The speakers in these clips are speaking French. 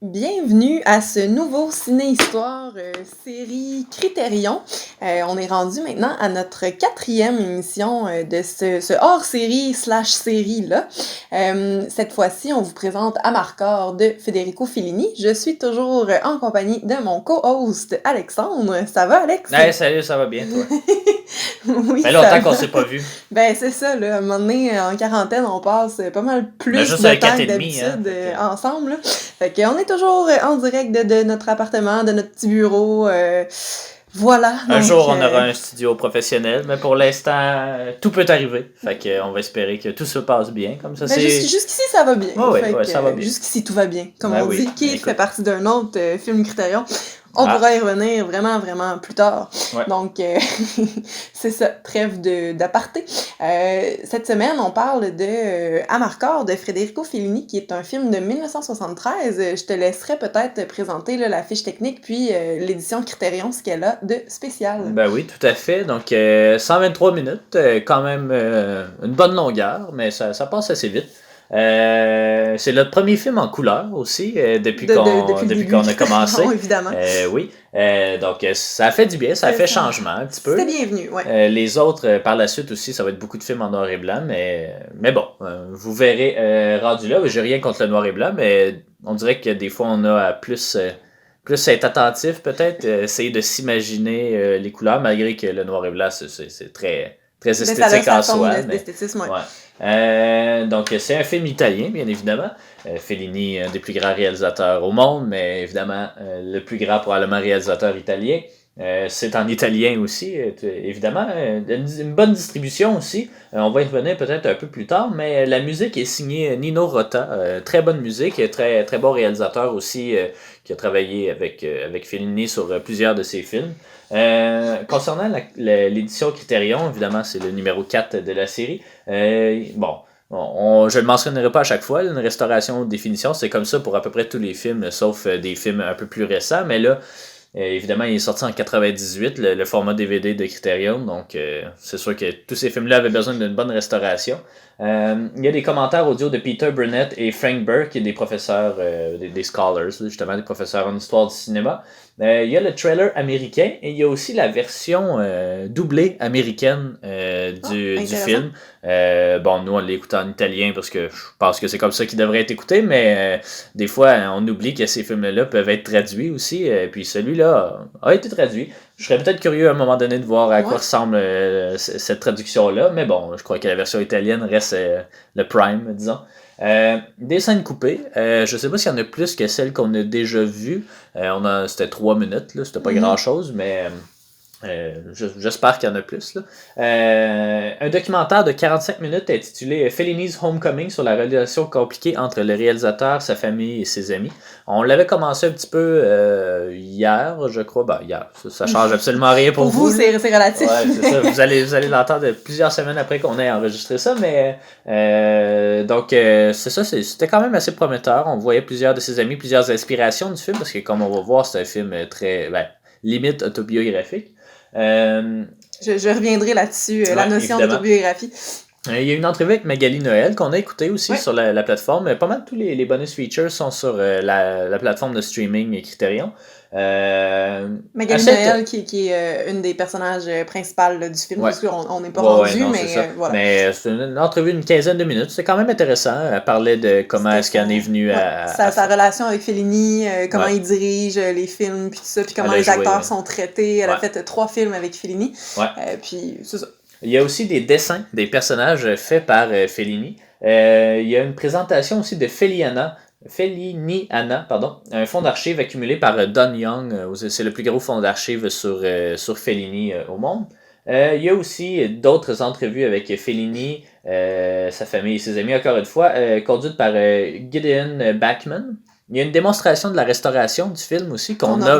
Bienvenue à ce nouveau Ciné-Histoire série Critérion. On est rendu maintenant à notre 4e émission de ce hors-série slash série-là. Cette fois-ci, on vous présente Amarcord de Federico Fellini. Je suis toujours en compagnie de mon co-host Alexandre. Ça va, Alex? Hey, salut, ça va bien, toi? Oui, Ça fait ça longtemps va. qu'on s'est pas vu. Ben, c'est ça, là. À un moment donné, en quarantaine, on passe pas mal plus Juste de un temps 4 que et demi, hein. d'habitude ensemble, là. Fait qu'on est toujours en direct de notre appartement, de notre petit bureau. Voilà, Un donc... jour, on aura un studio professionnel, mais pour l'instant, tout peut arriver. Fait que, on va espérer que tout se passe bien. Comme ça, Ben, c'est. jusqu'ici, ça va bien. Oh, Fait ouais, que, ça va bien. jusqu'ici, tout va bien. Comme Ben on dit, oui, qui fait écoute. partie d'un autre film Critérion. On Ah. pourra y revenir vraiment, vraiment plus tard. Ouais. Donc, c'est ça, trêve d'aparté. Cette semaine, on parle de Amarcord de Federico Fellini, qui est un film de 1973. Je te laisserai peut-être présenter là, la fiche technique, puis l'édition Critérion, ce qu'elle a de spécial. Ben oui, tout à fait. Donc, 123 minutes, quand même une bonne longueur, mais ça passe assez vite. C'est notre premier film en couleur aussi, depuis qu'on a commencé. Non, évidemment. Oui. Donc, ça a fait du bien, ça a fait changement un petit peu. C'était bienvenu, ouais. Les autres, par la suite aussi, ça va être beaucoup de films en noir et blanc, mais bon, vous verrez rendu là. J'ai rien contre le noir et blanc, mais on dirait que des fois, on a à plus être attentif, peut-être, essayer de s'imaginer les couleurs, malgré que le noir et blanc, c'est très, très esthétique en soi. D'esthétisme, ouais. Donc, c'est un film italien, bien évidemment. Fellini, un des plus grands réalisateurs au monde, mais évidemment, le plus grand probablement réalisateur italien. C'est en italien aussi, évidemment. Une bonne distribution aussi. On va y revenir peut-être un peu plus tard, mais la musique est signée Nino Rota. Très bonne musique, très, très bon réalisateur aussi, qui a travaillé avec Fellini sur plusieurs de ses films. Concernant l'édition Criterion, évidemment, c'est le numéro 4 de la série. Je ne le mentionnerai pas à chaque fois, une restauration de définition, c'est comme ça pour à peu près tous les films, sauf des films un peu plus récents, mais là, évidemment, il est sorti en 98, le format DVD de Criterion, donc c'est sûr que tous ces films-là avaient besoin d'une bonne restauration. Il y a des commentaires audio de Peter Burnett et Frank Burke, des professeurs, des scholars, justement, des professeurs en histoire du cinéma. Il y a le trailer américain et il y a aussi la version doublée américaine du film. Nous, on l'écoute en italien parce que je pense que c'est comme ça qu'il devrait être écouté, mais des fois, on oublie que ces films-là peuvent être traduits aussi. Puis celui-là a été traduit. Je serais peut-être curieux à un moment donné de voir à quoi ressemble cette traduction-là, mais bon, je crois que la version italienne reste le prime, disons. Des scènes coupées. Je sais pas s'il y en a plus que celles qu'on a déjà vues. C'était 3 minutes, là, c'était pas grand-chose, mais j'espère qu'il y en a plus. Là. Un documentaire de 45 minutes intitulé Fellini's Homecoming sur la relation compliquée entre le réalisateur, sa famille et ses amis. On l'avait commencé un petit peu hier, je crois. Hier, ça change absolument rien pour vous. Pour vous, c'est relatif. Ouais, c'est ça. Vous allez l'entendre plusieurs semaines après qu'on ait enregistré ça, mais c'est ça, c'était quand même assez prometteur. On voyait plusieurs de ses amis, plusieurs inspirations du film, parce que comme on va voir, c'est un film très limite autobiographique. Je reviendrai là-dessus, la notion d'autobiographie. Il y a une entrevue avec Magali Noël qu'on a écouté aussi sur la plateforme. Pas mal tous les bonus features sont sur la plateforme de streaming Criterion. Magali Noël qui est une des personnages principales du film, parce qu'on n'est pas rendu, mais voilà. Mais c'est une entrevue d'une 15aine de minutes, c'est quand même intéressant. Elle parlait de comment est-ce qu'elle en est venue à sa relation avec Fellini, comment il dirige les films, puis tout ça, puis comment les acteurs sont traités. Elle a fait 3 films avec Fellini. Puis c'est ça. Il y a aussi des dessins des personnages faits par Fellini. Il y a une présentation aussi de Felliniana, un fonds d'archives accumulé par Don Young. C'est le plus gros fonds d'archives sur Fellini au monde. Il y a aussi d'autres entrevues avec Fellini, sa famille et ses amis, encore une fois, conduites par Gideon Bachman. Il y a une démonstration de la restauration du film aussi qu'on a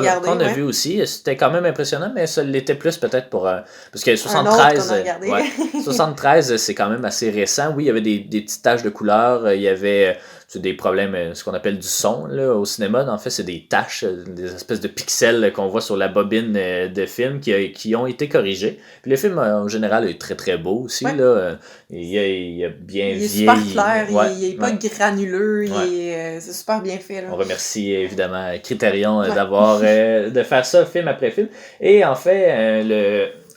vu aussi. C'était quand même impressionnant, mais ça l'était plus peut-être pour... parce que 73, c'est quand même assez récent. Oui, il y avait des petites taches de couleur. Il y avait c'est des problèmes, ce qu'on appelle du son là, au cinéma. En fait, c'est des taches, des espèces de pixels qu'on voit sur la bobine de film qui ont été corrigés. Puis le film, en général, est très très beau aussi. Ouais. Là, il a bien Il est vieilli. super clair, Ouais, il est pas ouais. granuleux, Ouais. c'est super bien fait. Là. On remercie évidemment Criterion Ouais. d'avoir de faire ça film après film. Et en fait,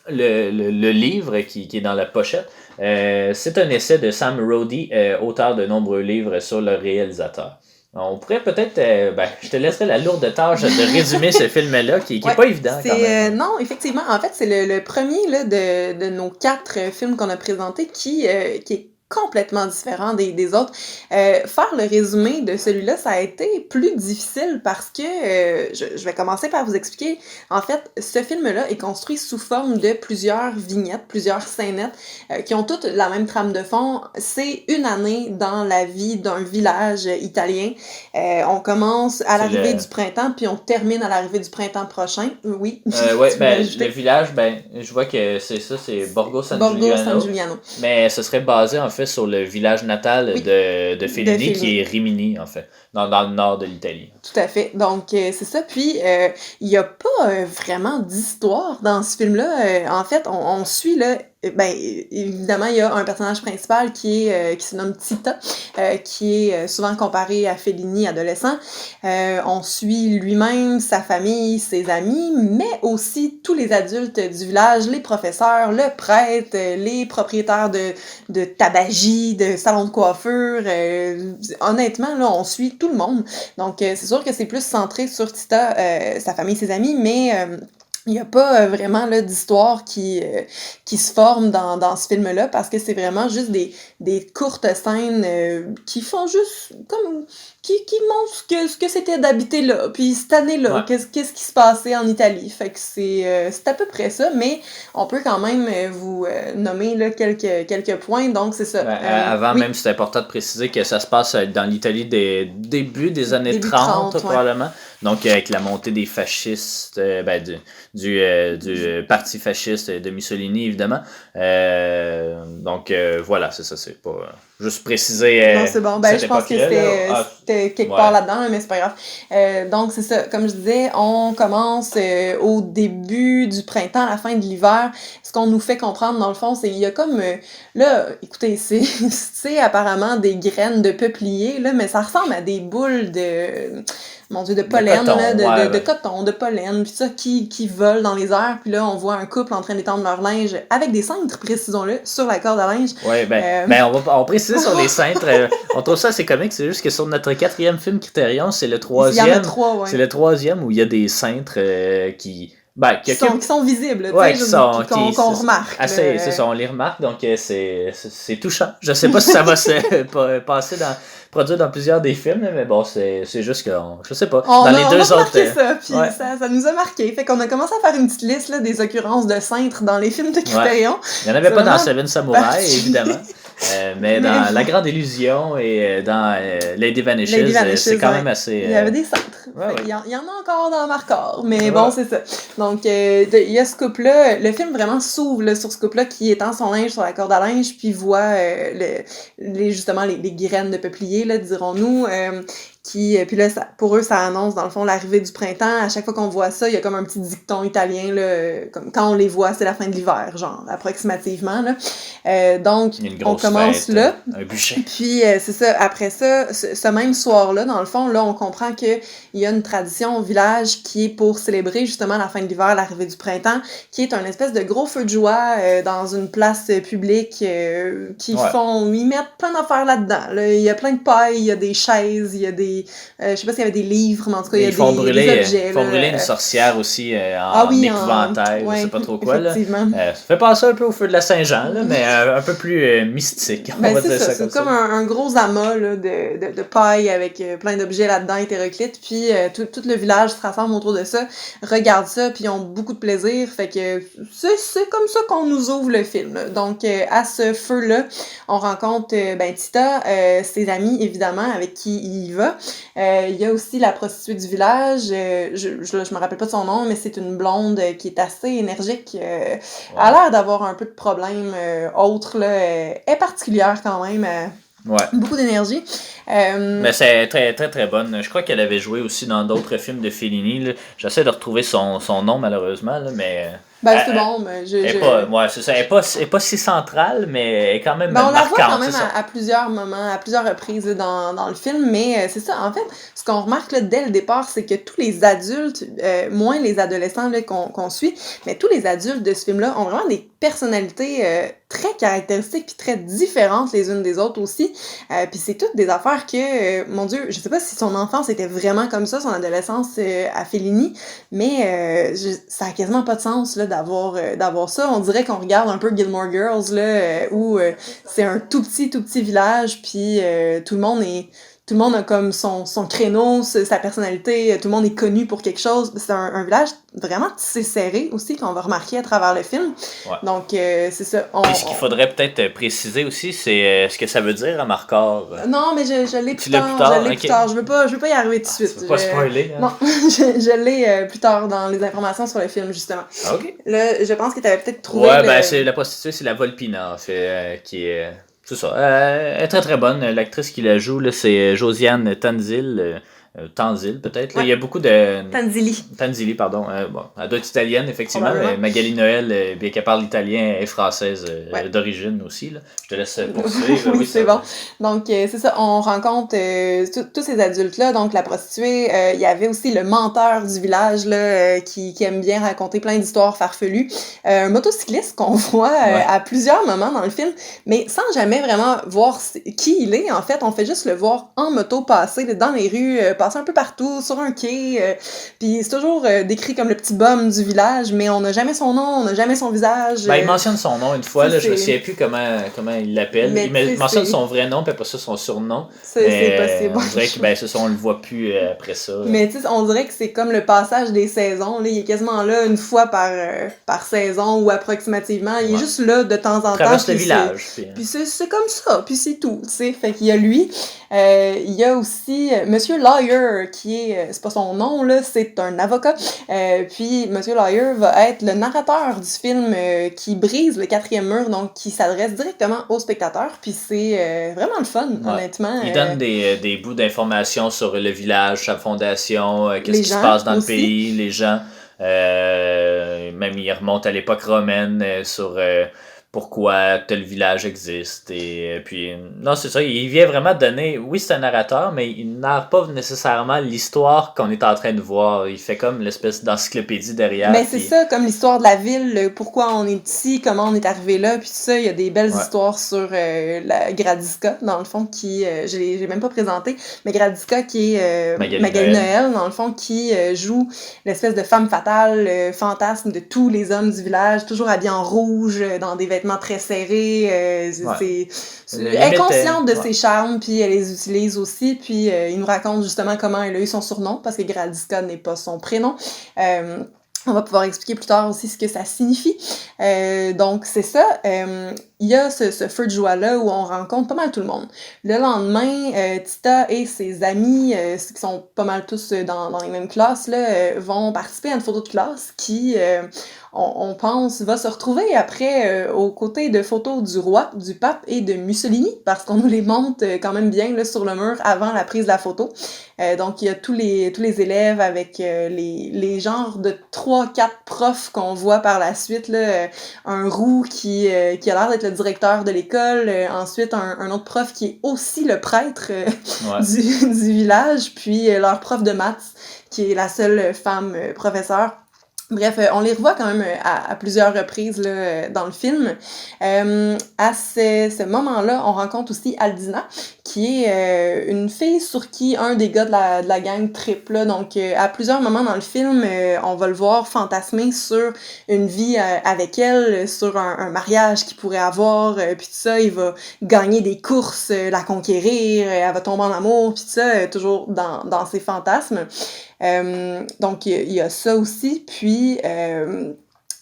le livre qui est dans la pochette, c'est un essai de Sam Rody, auteur de nombreux livres sur le réalisateur. On pourrait peut-être, je te laisserai la lourde tâche de résumer ce film-là, qui est pas évident quand même. Non, effectivement, en fait, c'est le premier là, de nos 4 films qu'on a présentés qui est complètement différent des autres. Faire le résumé de celui-là, ça a été plus difficile parce que je vais commencer par vous expliquer. En fait, ce film-là est construit sous forme de plusieurs vignettes, plusieurs scénettes qui ont toutes la même trame de fond. C'est une année dans la vie d'un village italien. On commence à l'arrivée du printemps, puis on termine à l'arrivée du printemps prochain. Oui. Ouais, le village, je vois que c'est ça, c'est Borgo San Giuliano. Mais ce serait basé en fait sur le village natal de Fellini, qui est Rimini, en fait, dans le nord de l'Italie. Tout à fait. Donc, c'est ça. Puis, il n'y a pas vraiment d'histoire dans ce film-là. En fait, on suit, là, évidemment, il y a un personnage principal qui se nomme Tita, qui est souvent comparé à Fellini adolescent. On suit lui-même, sa famille, ses amis, mais aussi tous les adultes du village, les professeurs, le prêtre, les propriétaires de tabagie, de salons de coiffure. Honnêtement, là, on suit tout le monde. Donc, c'est sûr que c'est plus centré sur Tita, sa famille, ses amis, mais il n'y a pas vraiment là, d'histoire qui se forme dans ce film-là parce que c'est vraiment juste des courtes scènes qui font juste comme qui montrent ce que c'était d'habiter là, puis cette année-là, qu'est-ce qui se passait en Italie. Fait que c'est à peu près ça, mais on peut quand même vous nommer là, quelques points, donc c'est ça. Avant même, c'est important de préciser que ça se passe dans l'Italie des débuts des années 30 probablement. Donc, avec la montée des fascistes, du parti fasciste de Mussolini, évidemment. Voilà, c'est ça, c'est pas... juste préciser. Non, c'est bon. Je pense que c'était quelque part là-dedans, mais c'est pas grave. Donc, c'est ça. Comme je disais, on commence au début du printemps, à la fin de l'hiver. Ce qu'on nous fait comprendre, dans le fond, c'est qu'il y a comme... là, écoutez, c'est apparemment des graines de peuplier, là, mais ça ressemble à des boules de... Mon Dieu, de pollen, de coton, de pollen, puis ça, qui volent dans les airs. Puis là, on voit un couple en train d'étendre leur linge avec des cintres, précisons-le, sur la corde à linge. Oui, on va préciser sur les cintres. On trouve ça assez comique. C'est juste que sur notre 4e film Criterion, c'est le 3e. Il y en a 3, ouais. C'est le 3e où il y a des cintres qui sont visibles, qu'on remarque. C'est ça, on les remarque, donc c'est touchant. Je sais pas si ça va se produire dans plusieurs des films, mais bon, c'est juste que, je sais pas, dans les deux autres... ça, puis ça nous a marqué. Fait qu'on a commencé à faire une petite liste là, des occurrences de cintres dans les films de Criterion. Il n'y en avait pas dans Seven Samurai, évidemment. Mais dans La Grande Illusion et dans Lady Vanishes, c'est quand même assez... Il y avait des cintres. Il y en a encore dans Marcor, mais bon, c'est ça. Donc, il y a ce couple-là. Le film vraiment s'ouvre là, sur ce couple-là qui étend son linge sur la corde à linge, puis voit justement les graines de peuplier, là, dirons-nous. Puis là, pour eux, ça annonce, dans le fond, l'arrivée du printemps. À chaque fois qu'on voit ça, il y a comme un petit dicton italien, là, comme quand on les voit, c'est la fin de l'hiver, genre, approximativement, là. Donc, on commence fête, là. Un bûcher. Puis, c'est ça, après ça, ce même soir-là, dans le fond, là, on comprend qu'il y a une tradition au village qui est pour célébrer, justement, la fin de l'hiver, l'arrivée du printemps, qui est un espèce de gros feu de joie dans une place publique ils mettent plein d'affaires là-dedans, là. Il y a plein de pailles, il y a des chaises, il y a des je sais pas s'il y avait des livres, mais en tout cas, il y a des objets. Ils font brûler une sorcière aussi en épouvantail, je sais pas trop quoi. Là. Ça fait penser un peu au feu de la Saint-Jean, là, mais un peu plus mystique. C'est comme un gros amas là, de paille avec plein d'objets là-dedans, hétéroclites, puis tout le village se rassemble autour de ça, regarde ça, puis ils ont beaucoup de plaisir. Fait que c'est comme ça qu'on nous ouvre le film. Là. Donc, à ce feu-là, on rencontre Tita, ses amis, évidemment, avec qui il y va. Il y a aussi la prostituée du village, je me rappelle pas de son nom, mais c'est une blonde qui est assez énergique, a l'air d'avoir un peu de problèmes autres, là, est particulière quand même, beaucoup d'énergie. Mais c'est très, très, très bonne. Je crois qu'elle avait joué aussi dans d'autres films de Fellini. Là. J'essaie de retrouver son nom, malheureusement, là, mais... Ben, c'est bon, mais ouais, c'est ça. Elle est pas si centrale, mais elle est quand même ben, on la marquante. voit quand même à plusieurs moments, à plusieurs reprises dans le film, mais c'est ça, en fait, ce qu'on remarque là, dès le départ, c'est que tous les adultes, moins les adolescents là, qu'on suit, mais tous les adultes de ce film-là ont vraiment des personnalités très caractéristiques puis très différentes les unes des autres aussi. Puis c'est toutes des affaires que, mon Dieu, je sais pas si son enfance était vraiment comme ça, son adolescence à Fellini, mais ça a quasiment pas de sens là, d'avoir ça. On dirait qu'on regarde un peu Gilmore Girls là, où c'est un tout petit village, puis tout le monde a comme son créneau, sa personnalité, tout le monde est connu pour quelque chose. C'est un village vraiment tissé serré aussi, qu'on va remarquer à travers le film. Ouais. Donc, c'est ça. Puis ce qu'il faudrait peut-être préciser aussi, c'est ce que ça veut dire, Amarcord. Non, mais je l'ai plus tard. Je l'ai plus tard. Je veux pas y arriver tout de suite. Tu veux pas spoiler, hein? Non, je l'ai plus tard dans les informations sur le film, justement. OK. Là, je pense que t'avais peut-être trouvé... Ouais, ben c'est la prostituée, c'est la Volpina, en fait, qui est... C'est ça. Elle est très très bonne. L'actrice qui la joue, là, c'est Josiane Tanzil. Tanzil, peut-être. Ouais. Il y a beaucoup de... Tanzili, pardon. Bon, elle doit être italienne, effectivement. Magali Noël, bien qu'elle parle italien, est française d'origine aussi. Là. Je te laisse poursuivre. Oui, c'est bon. Donc, c'est ça. On rencontre tous ces adultes-là. Donc, la prostituée, il y avait aussi le menteur du village là, qui aime bien raconter plein d'histoires farfelues. Un motocycliste qu'on voit à plusieurs moments dans le film, mais sans jamais vraiment voir qui il est. En fait, on fait juste le voir en moto passer là, dans les rues, passer un peu partout, sur un quai, puis c'est toujours décrit comme le petit bum du village, mais on n'a jamais son nom, on n'a jamais son visage. Ben, il mentionne son nom une fois, là, je me souviens plus comment il l'appelle. Il mentionne son vrai nom, puis après ça, son surnom. C'est possible. On dirait que on le voit plus après ça. Mais tu sais, on dirait que c'est comme le passage des saisons, là. Il est quasiment là une fois par saison ou approximativement. Il est juste là de temps en temps. Traverse le village. Puis c'est comme ça, puis c'est tout, tu sais. Fait qu'il y a lui. Il y a aussi Monsieur Lawyer, qui est, c'est pas son nom, là, c'est un avocat. Puis Monsieur Lawyer va être le narrateur du film qui brise le 4e mur, donc qui s'adresse directement aux spectateurs. Puis c'est vraiment le fun, honnêtement. Il donne des bouts d'informations sur le village, sa fondation, qu'est-ce qui se passe dans le pays, les gens. Même il remonte à l'époque romaine sur... pourquoi tel village existe et puis non c'est ça, il vient vraiment donner, oui c'est un narrateur mais il narre pas nécessairement l'histoire qu'on est en train de voir, il fait comme l'espèce d'encyclopédie derrière. Mais c'est ça, comme l'histoire de la ville, pourquoi on est ici, comment on est arrivé là, puis tout ça, il y a des belles histoires sur la Gradiska dans le fond qui, j'ai même pas présenté, mais Gradiska qui est Magali Noël dans le fond qui joue l'espèce de femme fatale, fantasme de tous les hommes du village, toujours habillée en rouge, dans des vêtements très serrés, elle est consciente de ses charmes, puis elle les utilise aussi, puis il nous raconte justement comment elle a eu son surnom, parce que Gradiska n'est pas son prénom. On va pouvoir expliquer plus tard aussi ce que ça signifie. Donc, c'est ça. Il y a ce feu de joie-là où on rencontre pas mal tout le monde. Le lendemain, Tita et ses amis, qui sont pas mal tous dans les mêmes classes, là, vont participer à une photo de classe qui... on pense, va se retrouver après aux côtés de photos du roi, du pape et de Mussolini, parce qu'on nous les montre quand même bien là, sur le mur avant la prise de la photo. Donc, il y a tous les élèves avec les genres de 3-4 profs qu'on voit par la suite. Là, un roux qui a l'air d'être le directeur de l'école. Ensuite, un autre prof qui est aussi le prêtre du village. Puis leur prof de maths, qui est la seule femme professeure. Bref, on les revoit quand même à plusieurs reprises là, dans le film. À ce moment-là, on rencontre aussi Aldina, qui est une fille sur qui un des gars de la gang triple. Là. Donc, à plusieurs moments dans le film, on va le voir fantasmer sur une vie avec elle, sur un mariage qu'il pourrait avoir, puis tout ça. Il va gagner des courses, la conquérir, elle va tomber en amour, puis tout ça, toujours dans ses fantasmes. Donc, il y a ça aussi. Puis,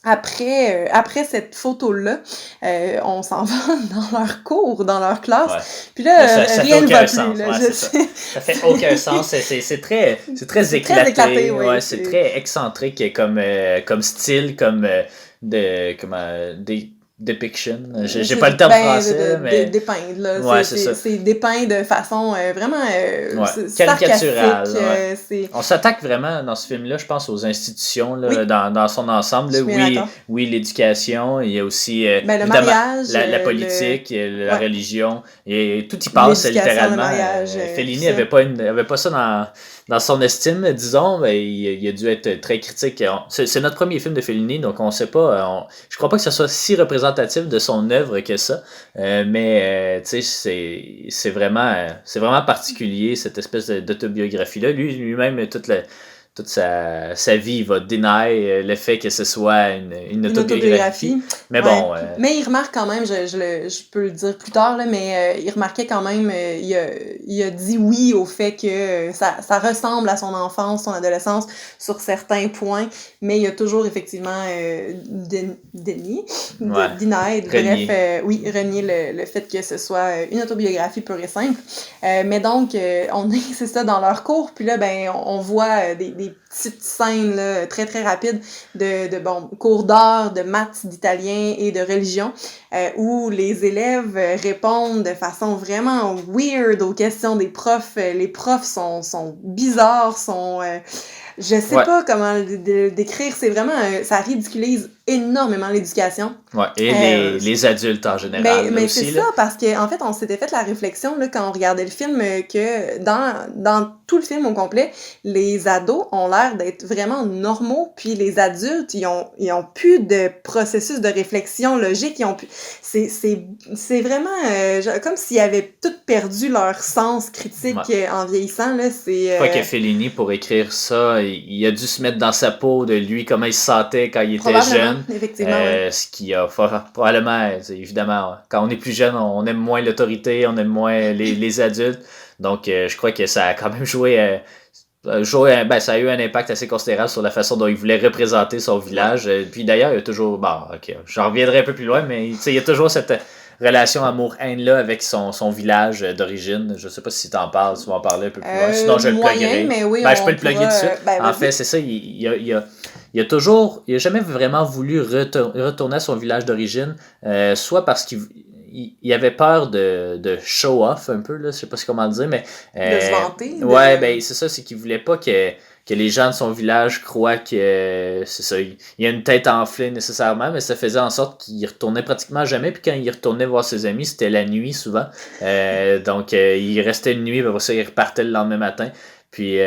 après cette photo-là, on s'en va dans leur cours, dans leur classe. Ouais. Puis là, rien ne va plus. Là, ça fait aucun sens. C'est très éclaté. Très éclaté, oui. Ouais, c'est très excentrique comme style, depiction. J'ai pas le terme français, mais... Dépeindre, là. Ouais, c'est ça. C'est dépeint de façon vraiment caricaturale. C'est... On s'attaque vraiment dans ce film-là, je pense, aux institutions là, dans son ensemble. Là. Oui, l'éducation, il y a aussi le mariage, la politique, la religion, et tout y passe littéralement. Le mariage, Fellini avait pas ça dans son estime, disons. Il a dû être très critique. C'est notre premier film de Fellini, donc on sait pas. Je crois pas que ce soit si représentatif de son œuvre que ça, mais tu sais, c'est vraiment particulier, cette espèce d'autobiographie-là. Lui-même, toute sa vie, il va deny le fait que ce soit une autobiographie. Mais bon... Mais il remarque quand même, je peux le dire plus tard, là, mais il remarquait quand même, il a dit oui au fait que ça ressemble à son enfance, son adolescence, sur certains points, mais il a toujours effectivement denied, renié le fait que ce soit une autobiographie pure et simple. Mais donc, c'est ça, dans leur cours, puis là, on voit des petites scènes là, très très rapides de cours d'art, de maths, d'italien et de religion, où les élèves répondent de façon vraiment weird aux questions des profs. Les profs sont bizarres, je sais pas comment le décrire, c'est vraiment, ça ridiculise énormément l'éducation. Ouais, et les adultes en général. Mais aussi, c'est ça, parce qu'en fait, on s'était fait la réflexion là, quand on regardait le film, que dans tout le film au complet, les ados ont l'air d'être vraiment normaux, puis les adultes, ils ont plus de processus de réflexion logique, c'est vraiment comme s'ils avaient tout perdu leur sens critique en vieillissant. Là, je crois que Fellini, pour écrire ça, il a dû se mettre dans sa peau de lui, comment il se sentait quand il était jeune. Effectivement, ce qui a probablement, évidemment, quand on est plus jeune, on aime moins l'autorité, on aime moins les adultes. Donc, je crois que ça a quand même ça a eu un impact assez considérable sur la façon dont il voulait représenter son village. Puis d'ailleurs, il y a toujours, j'en reviendrai un peu plus loin, mais il y a toujours cette relation amour-haine-là avec son village d'origine. Je sais pas si t'en parles, tu vas en parler un peu plus loin. Sinon, je le pluggerai. Mais oui, je peux le plugger tout de suite. En fait, c'est ça, il a jamais vraiment voulu retourner à son village d'origine, soit parce qu'il avait peur de show off un peu, là, je sais pas comment le dire, mais... de se vanter. Ouais, c'est ça, c'est qu'il voulait pas que les gens de son village croient que c'est ça, il a une tête enflée nécessairement, mais ça faisait en sorte qu'il retournait pratiquement jamais, puis quand il retournait voir ses amis, c'était la nuit souvent. Donc, il restait une nuit, puis après ça, il repartait le lendemain matin. Puis,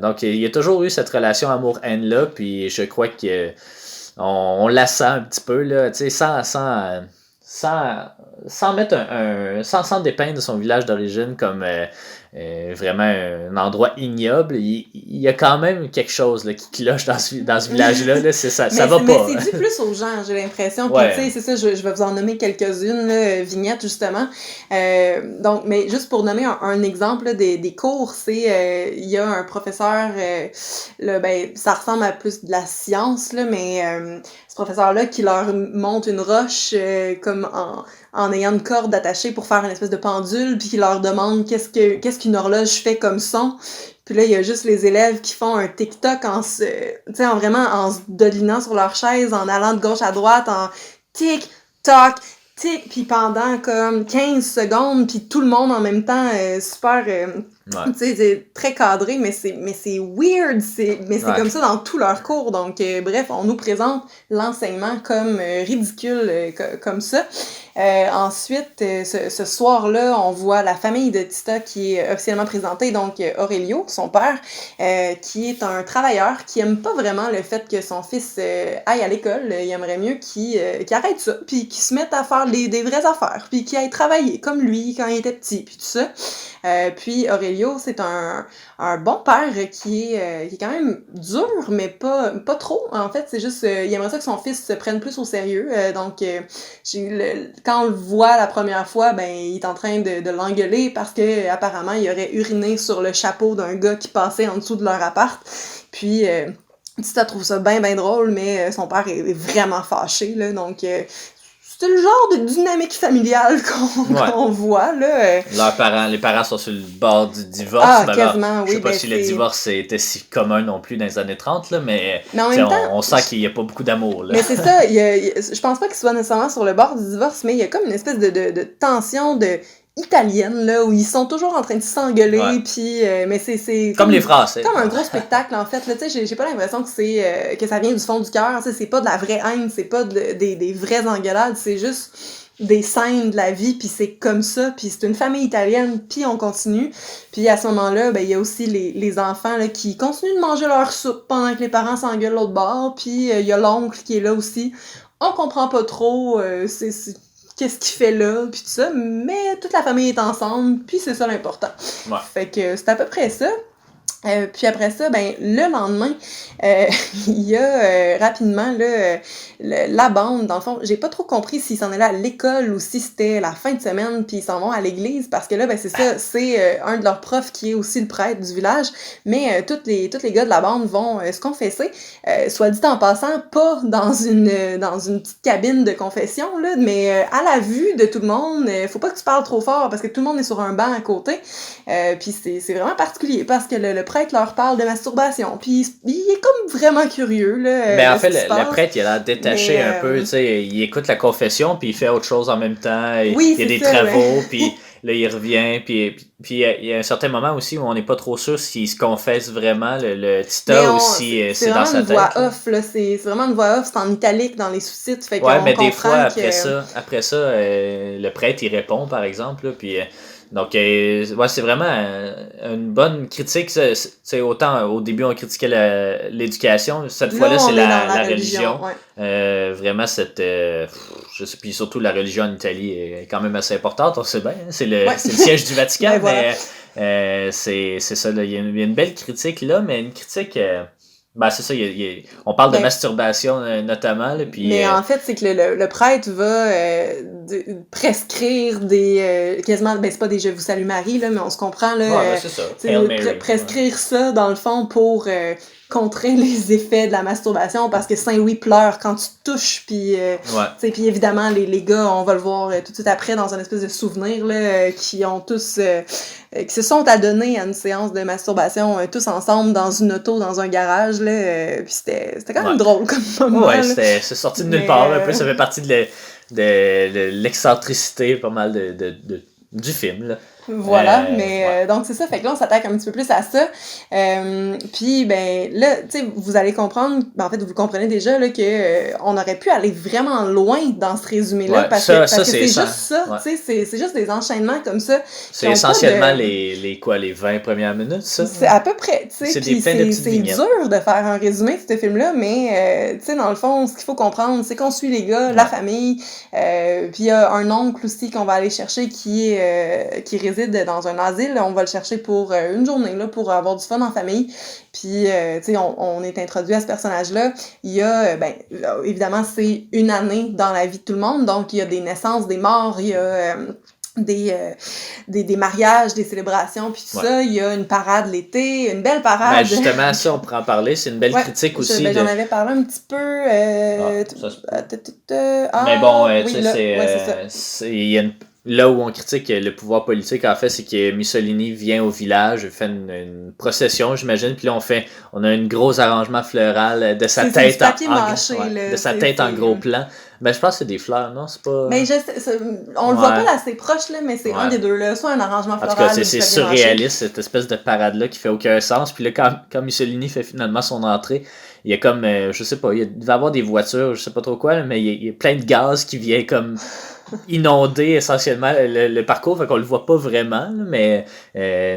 donc, il y a toujours eu cette relation amour-haine-là, puis je crois que on la sent un petit peu, là, tu sais, sans mettre sans dépeindre son village d'origine comme vraiment un endroit ignoble, il y a quand même quelque chose là, qui cloche dans ce village-là. Là, ça va pas. Mais c'est dû plus aux gens, j'ai l'impression. Puis, tu sais, c'est ça, je vais vous en nommer quelques-unes, là, vignettes, justement. Donc, mais juste pour nommer un exemple là, des cours, c'est il y a un professeur, là, ça ressemble à plus de la science, là, mais ce professeur-là qui leur monte une roche comme en ayant une corde attachée pour faire une espèce de pendule, puis qui leur demande qu'est-ce qu'une horloge fait comme son. Puis là, il y a juste les élèves qui font un TikTok en se dodelinant sur leur chaise, en allant de gauche à droite, en tic-toc, tic, puis pendant comme 15 secondes, puis tout le monde en même temps, super... Tu sais, c'est très cadré, mais c'est weird, c'est comme ça dans tous leurs cours. Donc, bref, on nous présente l'enseignement comme ridicule, comme ça. Ensuite, ce soir-là, on voit la famille de Tita qui est officiellement présentée, donc Aurelio, son père, qui est un travailleur qui aime pas vraiment le fait que son fils aille à l'école. Il aimerait mieux qu'il arrête ça, puis qu'il se mette à faire des vraies affaires, puis qu'il aille travailler comme lui quand il était petit, puis tout ça. Puis Aurelio, c'est un bon père qui est quand même dur, mais pas trop. En fait, c'est juste, il aimerait ça que son fils se prenne plus au sérieux. Donc, quand on le voit la première fois, il est en train de l'engueuler parce que apparemment il aurait uriné sur le chapeau d'un gars qui passait en dessous de leur appart. Puis Tita trouve ça bien drôle, mais son père est vraiment fâché, là. Donc, c'est le genre de dynamique familiale qu'on voit, là. Les parents sont sur le bord du divorce. Quasiment, oui. Je sais pas si le divorce était si commun non plus dans les années 30, là, mais en même temps, on sent qu'il n'y a pas beaucoup d'amour, là. Mais c'est ça, je pense pas qu'il soit nécessairement sur le bord du divorce, mais il y a comme une espèce de tension italienne, là, où ils sont toujours en train de s'engueuler, puis mais c'est comme les Français. Comme un gros spectacle, en fait, là, tu sais, j'ai pas l'impression que que ça vient du fond du cœur, c'est pas de la vraie haine, c'est pas des vraies engueulades, c'est juste des scènes de la vie, puis c'est comme ça, puis c'est une famille italienne, puis on continue. Puis à ce moment-là, ben il y a aussi les enfants là, qui continuent de manger leur soupe pendant que les parents s'engueulent l'autre bord, puis il y a l'oncle qui est là aussi. On comprend pas trop qu'est-ce qu'il fait là, puis tout ça, mais toute la famille est ensemble, puis c'est ça l'important. Ouais. Fait que c'est à peu près ça. Puis après ça, ben le lendemain, il y a rapidement là, la bande, dans le fond, j'ai pas trop compris s'ils s'en allaient à l'école ou si c'était la fin de semaine puis ils s'en vont à l'église, parce que là, ben c'est ça, c'est un de leurs profs qui est aussi le prêtre du village, mais tous les gars de la bande vont se confesser, soit dit en passant, pas dans une petite cabine de confession, là, mais à la vue de tout le monde, faut pas que tu parles trop fort parce que tout le monde est sur un banc à côté, puis c'est vraiment particulier parce que le prêtre leur parle de masturbation, puis il est comme vraiment curieux, là. Mais en fait, le prêtre, il a l'air détaché un peu, tu sais, il écoute la confession, puis il fait autre chose en même temps, il y a des travaux, puis là, il revient, puis il y a un certain moment aussi où on n'est pas trop sûr s'il se confesse vraiment, le Tita, ou si c'est dans sa tête. C'est vraiment une voix off, là, c'est vraiment une voix off, c'est en italique dans les sous-titres, fait qu'on mais des fois, que... après ça, le prêtre, il répond, par exemple, là, puis... Donc, c'est vraiment une bonne critique. C'est autant au début, on critiquait l'éducation. Cette fois-là, c'est la religion. Ouais. Vraiment, je sais, puis surtout, la religion en Italie est quand même assez importante. On sait bien, c'est le siège du Vatican. Mais voilà. C'est ça. Là, il y a une belle critique là, mais une critique... c'est ça, on parle de masturbation notamment. Là, puis, mais en fait, c'est que le prêtre va prescrire quasiment, c'est pas des Je vous salue Marie, là, mais on se comprend, là. C'est ça. Prescrire ça, dans le fond, pour contrer les effets de la masturbation, parce que Saint-Louis pleure quand tu te touches, puis puis évidemment, les gars, on va le voir tout de suite après, dans un espèce de souvenir, là, qui ont tous... qui se sont adonnés à une séance de masturbation tous ensemble dans une auto, dans un garage, là, puis c'était quand même drôle comme moment. Ouais, c'est sorti de nulle part, un peu, ça fait partie de l'excentricité pas mal du film, là. Voilà, donc c'est ça, fait que là on s'attaque un petit peu plus à ça, puis ben là, tu sais, vous allez comprendre, en fait vous comprenez déjà là que on aurait pu aller vraiment loin dans ce résumé-là, parce que c'est juste ça, tu sais, c'est juste des enchaînements comme ça. C'est essentiellement les 20 premières minutes, ça? C'est à peu près, tu sais, puis c'est dur de faire un résumé de ce film-là, mais tu sais, dans le fond, ce qu'il faut comprendre, c'est qu'on suit les gars, la famille, puis il y a un oncle aussi qu'on va aller chercher qui réside dans un asile, on va le chercher pour une journée là, pour avoir du fun en famille. Puis tu sais, on est introduit à ce personnage-là. Il y a évidemment c'est une année dans la vie de tout le monde, donc il y a des naissances, des morts, il y a des mariages, des célébrations, puis tout ça. Il y a une parade l'été, une belle parade. Justement, ça, on pourrait en parler. C'est une belle critique aussi. J'en avais parlé un petit peu. Mais bon, il y a là où on critique le pouvoir politique, en fait, c'est que Mussolini vient au village, fait une procession, j'imagine, puis là, on a un gros arrangement floral de sa tête en gros plan. Ben, je pense que c'est des fleurs, non? C'est pas... Mais on le voit pas assez proche, là, mais c'est un des deux, là. Soit un arrangement floral. En tout cas, c'est surréaliste, cette espèce de parade-là qui fait aucun sens. Puis là, quand Mussolini fait finalement son entrée, il y a comme, je sais pas, il va y avoir des voitures, je sais pas trop quoi, mais il y a plein de gaz qui vient comme inonder essentiellement le parcours, fait qu'on le voit pas vraiment, mais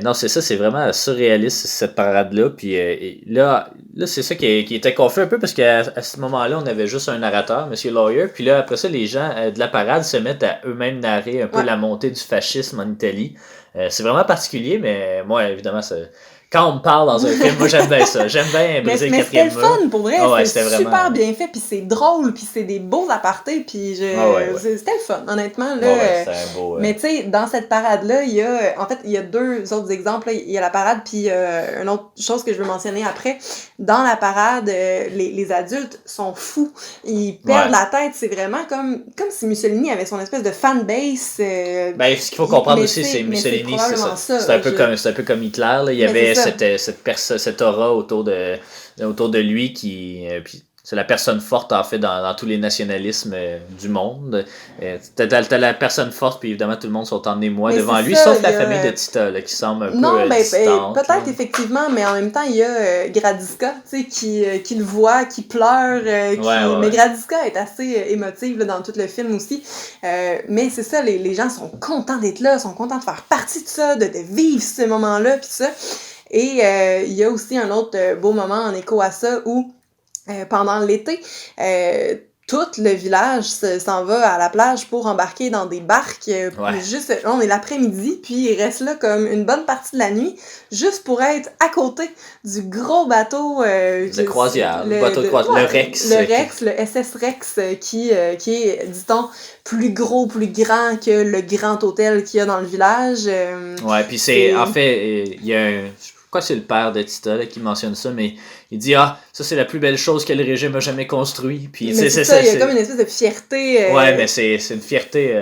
non, c'est ça, c'est vraiment surréaliste cette parade-là. Puis là c'est ça qui était confus un peu, parce qu'à ce moment-là, on avait juste un narrateur, Monsieur Lawyer, puis là, après ça, les gens de la parade se mettent à eux-mêmes narrer un peu la montée du fascisme en Italie. C'est vraiment particulier, mais moi, évidemment, quand on me parle dans un film, moi j'aime bien ça. J'aime bien briser le mais c'était quatrième le mur. fun, pour vrai. Ah ouais, c'était c'était super vraiment... bien fait, puis c'est drôle, puis c'est des beaux apartés, puis c'était le fun, honnêtement. Là, c'était un beau... Mais tu sais, dans cette parade-là, il y a... En fait, il y a deux autres exemples. Là. Il y a la parade, puis une autre chose que je veux mentionner après. Dans la parade, les adultes sont fous. Ils perdent la tête. C'est vraiment comme si Mussolini avait son espèce de fanbase. Ben, ce qu'il faut comprendre aussi, c'est Mussolini, c'est un peu comme Hitler. Là. Il y avait cette aura autour de lui qui... puis c'est la personne forte, en fait, dans tous les nationalismes du monde. T'as la personne forte, puis évidemment, tout le monde sont en émoi devant lui, sauf la famille de Tita, là, qui semble un peu distante. Peut-être, effectivement, mais en même temps, il y a Gradiska, tu sais, qui le voit, qui pleure, mais Gradiska est assez émotive là, dans tout le film aussi. Mais c'est ça, les gens sont contents d'être là, sont contents de faire partie de ça, de vivre ce moment-là, puis ça. Et il y a aussi un autre beau moment en écho à ça où pendant l'été, tout le village s'en va à la plage pour embarquer dans des barques. Juste, là, on est l'après-midi, puis il reste là comme une bonne partie de la nuit, juste pour être à côté du gros bateau de croisière, le Rex. Le Rex, le SS Rex, qui est, dit-on, plus gros, plus grand que le grand hôtel qu'il y a dans le village. Puis c'est en fait, il y a un... Je crois que c'est le père de Tita là, qui mentionne ça, mais il dit ça c'est la plus belle chose que le régime a jamais construit. Puis c'est ça, il y a comme une espèce de fierté. Ouais, mais c'est une fierté,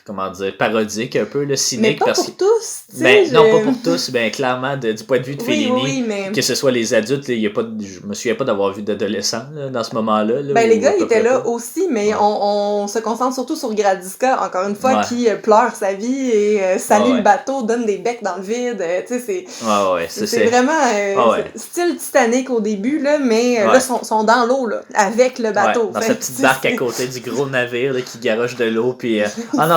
comment dire, parodique un peu, là, cynique. Mais pas pour tous. Non, pas pour tous, clairement, du point de vue de Fellini, mais... que ce soit les adultes, là, je me souviens pas d'avoir vu d'adolescents là, dans ce moment-là. Les gars étaient là aussi, mais on se concentre surtout sur Gradiska, encore une fois, qui pleure sa vie et salue le bateau, donne des becs dans le vide. Tu sais, c'est vraiment style Titanic au début, là, mais là, sont dans l'eau, là, avec le bateau. Dans sa petite barque à côté du gros navire là, qui garoche de l'eau. Puis,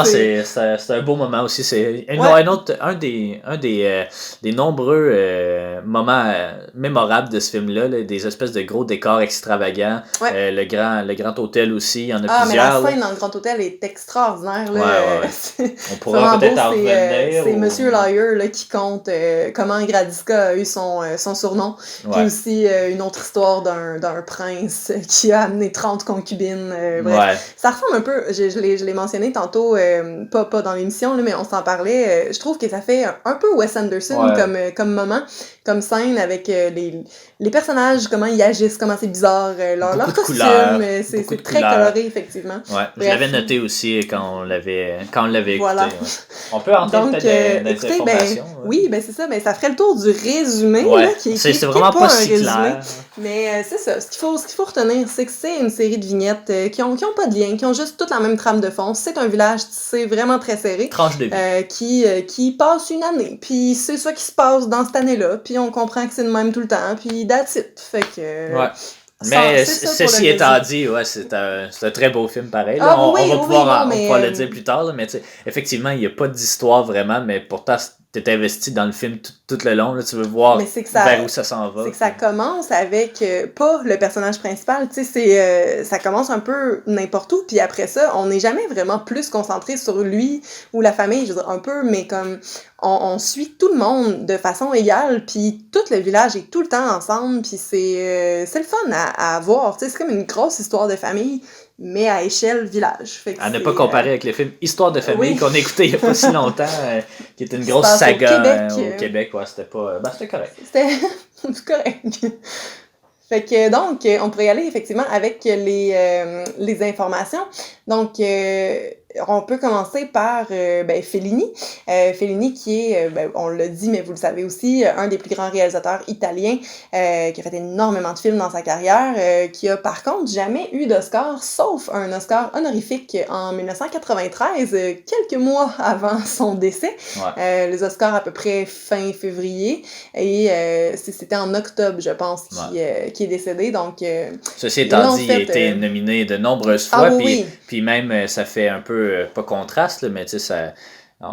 c'est un beau moment aussi. C'est un des nombreux moments mémorables de ce film-là, là, des espèces de gros décors extravagants. Le grand hôtel aussi, il y en a plusieurs. Mais la scène dans le grand hôtel est extraordinaire. Là. On pourra peut-être en revenir. C'est Monsieur Lawyer là, qui compte comment Gradiska a eu son surnom. Puis aussi une autre histoire d'un prince qui a amené 30 concubines. Ça ressemble un peu, je l'ai mentionné tantôt, pas dans l'émission, là, mais on s'en parlait. Je trouve que ça fait un peu Wes Anderson comme moment, comme scène avec les personnages, comment ils agissent, comment c'est bizarre, leur costume. C'est très coloré, effectivement. Je l'avais noté aussi quand on l'avait écouté. Voilà. On peut entrer peut-être des informations. Oui, c'est ça. Ça ferait le tour du résumé. Là, c'est vraiment pas si clair. Mais c'est ça. Ce qu'il faut retenir, c'est que c'est une série de vignettes qui ont pas de lien, qui ont juste toute la même trame de fond. C'est un village, c'est vraiment très serré. Tranche de vie. Qui passe une année. Puis c'est ça qui se passe dans cette année-là. Puis on comprend que c'est le même tout le temps. Puis that's it. Fait que... Mais ceci étant dit, c'est un très beau film pareil. Là. On va pouvoir le dire plus tard, là, mais effectivement, il n'y a pas d'histoire vraiment, mais pourtant, t'es investi dans le film tout le long, là, tu veux voir vers où ça s'en va. C'est que ça commence avec pas le personnage principal, tu sais, ça commence un peu n'importe où, puis après ça, on n'est jamais vraiment plus concentré sur lui ou la famille, je veux dire, un peu, mais comme on suit tout le monde de façon égale, puis tout le village est tout le temps ensemble, puis c'est le fun à voir, tu sais, c'est comme une grosse histoire de famille, mais à échelle village. À ne pas comparer avec le film Histoire de famille qu'on a écouté il n'y a pas si longtemps, qui était une grosse saga au Québec. C'était pas... c'était correct. C'était correct. Fait que donc, on pourrait y aller effectivement avec les informations. Donc, on peut commencer par Fellini. Fellini qui est, on l'a dit, mais vous le savez aussi, un des plus grands réalisateurs italiens, qui a fait énormément de films dans sa carrière, qui a par contre jamais eu d'Oscar, sauf un Oscar honorifique en 1993, quelques mois avant son décès. Les Oscars à peu près fin février, et c'était en octobre, je pense, qui est décédé. Donc, ceci étant dit, il a été nominé de nombreuses fois, puis même ça fait un peu, pas contraste, là, mais tu sais,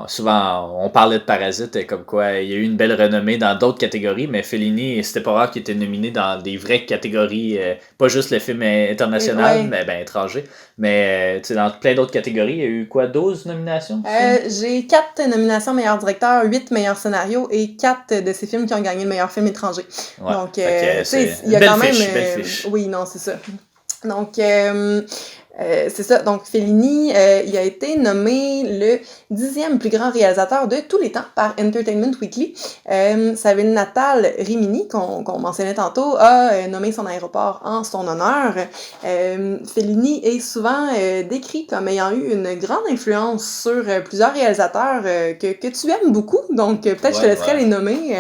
Souvent, on parlait de Parasite comme quoi il y a eu une belle renommée dans d'autres catégories, mais Fellini, c'était pas rare qu'il était nominé dans des vraies catégories, pas juste le film international, Ouais. mais étranger, mais dans plein d'autres catégories. Il y a eu quoi, 12 nominations? J'ai 4 nominations meilleur directeur, 8 meilleurs scénarios et 4 de ces films qui ont gagné le meilleur film étranger. Ouais. Donc, c'est il y a belle quand même. fiche, belle fiche. Oui, non, c'est ça. Donc, c'est ça. Donc, Fellini, il a été nommé le 10e plus grand réalisateur de tous les temps par Entertainment Weekly. Sa ville natale, Rimini, qu'on mentionnait tantôt, a nommé son aéroport en son honneur. Fellini est souvent décrit comme ayant eu une grande influence sur plusieurs réalisateurs que tu aimes beaucoup. Donc, peut-être je te laisserai les nommer.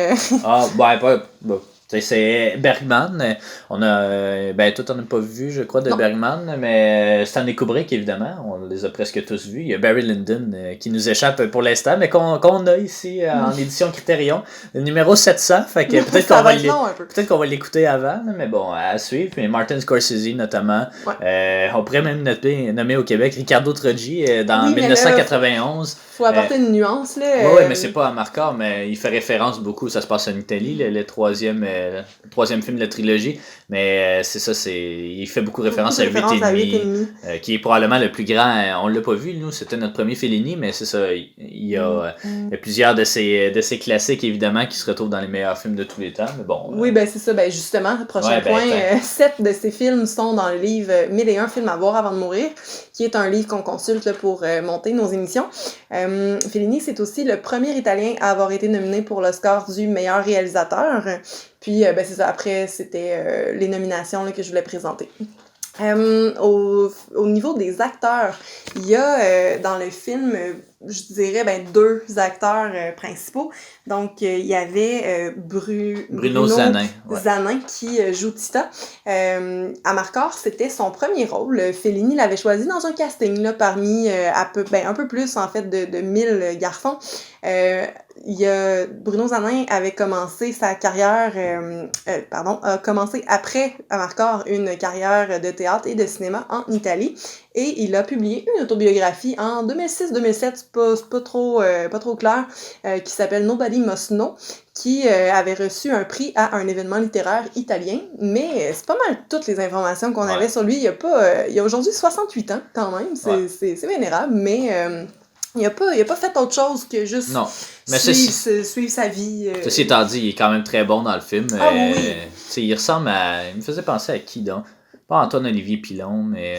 C'est Bergman. On a, toi, t'en as pas vu, je crois, de Non. Bergman, mais Stanley Kubrick, évidemment. On les a presque tous vus. Il y a Barry Lyndon qui nous échappe pour l'instant, mais qu'on a ici en édition Criterion. Le numéro 700. Fait que peut-être qu'on va l'écouter avant, mais bon, à suivre. Mais Martin Scorsese, notamment. Ouais. On pourrait même nommer au Québec Ricardo Trogi dans 1991. Faut apporter une nuance, là. Oui, mais c'est pas un marqueur, mais il fait référence beaucoup. Ça se passe en Italie, le troisième film de la trilogie. Mais c'est ça, il fait beaucoup référence à 8,5, qui est probablement le plus grand. On l'a pas vu, nous, c'était notre premier Fellini, mais c'est ça. Il y a plusieurs de ces classiques, évidemment, qui se retrouvent dans les meilleurs films de tous les temps. Mais bon, oui, ben c'est ça. Ben justement, prochain point, 7 de ces films sont dans le livre 1001 films à voir avant de mourir, qui est un livre qu'on consulte là, pour monter nos émissions. Fellini, c'est aussi le premier Italien à avoir été nominé pour l'Oscar du meilleur réalisateur. Puis, c'est ça. Après, c'était les nominations là, que je voulais présenter. Au niveau des acteurs, il y a dans le film, je dirais, 2 acteurs principaux. Donc, il y avait Bruno Zanin. Zanin qui joue Tita. Amarcord, c'était son premier rôle. Fellini l'avait choisi dans un casting là, parmi un peu plus en fait de 1000 garçons. Bruno Zanin avait commencé sa carrière, a commencé après Amarcord une carrière de théâtre et de cinéma en Italie. Et il a publié une autobiographie en 2006-2007, c'est pas trop clair, qui s'appelle Nobody Must Know, qui avait reçu un prix à un événement littéraire italien. Mais c'est pas mal toutes les informations qu'on avait sur lui. Il y a aujourd'hui 68 ans quand même, c'est vénérable, mais il a pas fait autre chose que juste suivre sa vie. Ceci étant dit, il est quand même très bon dans le film. Oui. Il ressemble à... Il me faisait penser à qui donc? Pas Antoine-Olivier Pilon, mais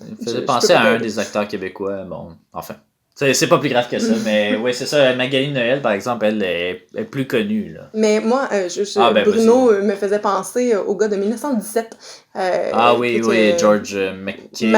il me faisait penser à un des acteurs québécois. Bon, enfin. C'est pas plus grave que ça, mais oui, c'est ça. Magali Noël, par exemple, elle est plus connue. Là. Mais moi, Bruno me faisait penser au gars de 1917. Oui, George McKay,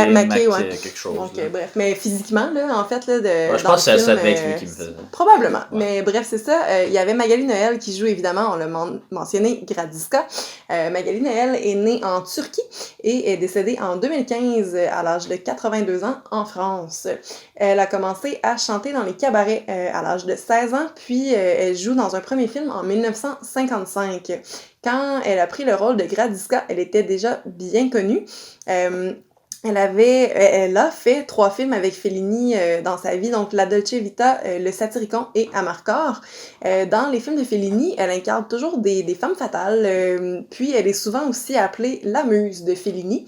quelque chose. Donc, bref, mais physiquement, là, en fait, là, je pense que ça devait être lui qui me faisait. Probablement. Ouais. Mais bref, c'est ça. Il y avait Magali Noël qui joue, évidemment, on l'a mentionné, Gradiska. Magali Noël est née en Turquie et est décédée en 2015 à l'âge de 82 ans en France. Elle a commencé à chanter dans les cabarets à l'âge de 16 ans, puis elle joue dans un premier film en 1955. Quand elle a pris le rôle de Gradiska, elle était déjà bien connue. Elle a fait 3 films avec Fellini dans sa vie, donc La Dolce Vita, Le Satyricon et Amarcord. Dans les films de Fellini, elle incarne toujours des femmes fatales, puis elle est souvent aussi appelée la muse de Fellini.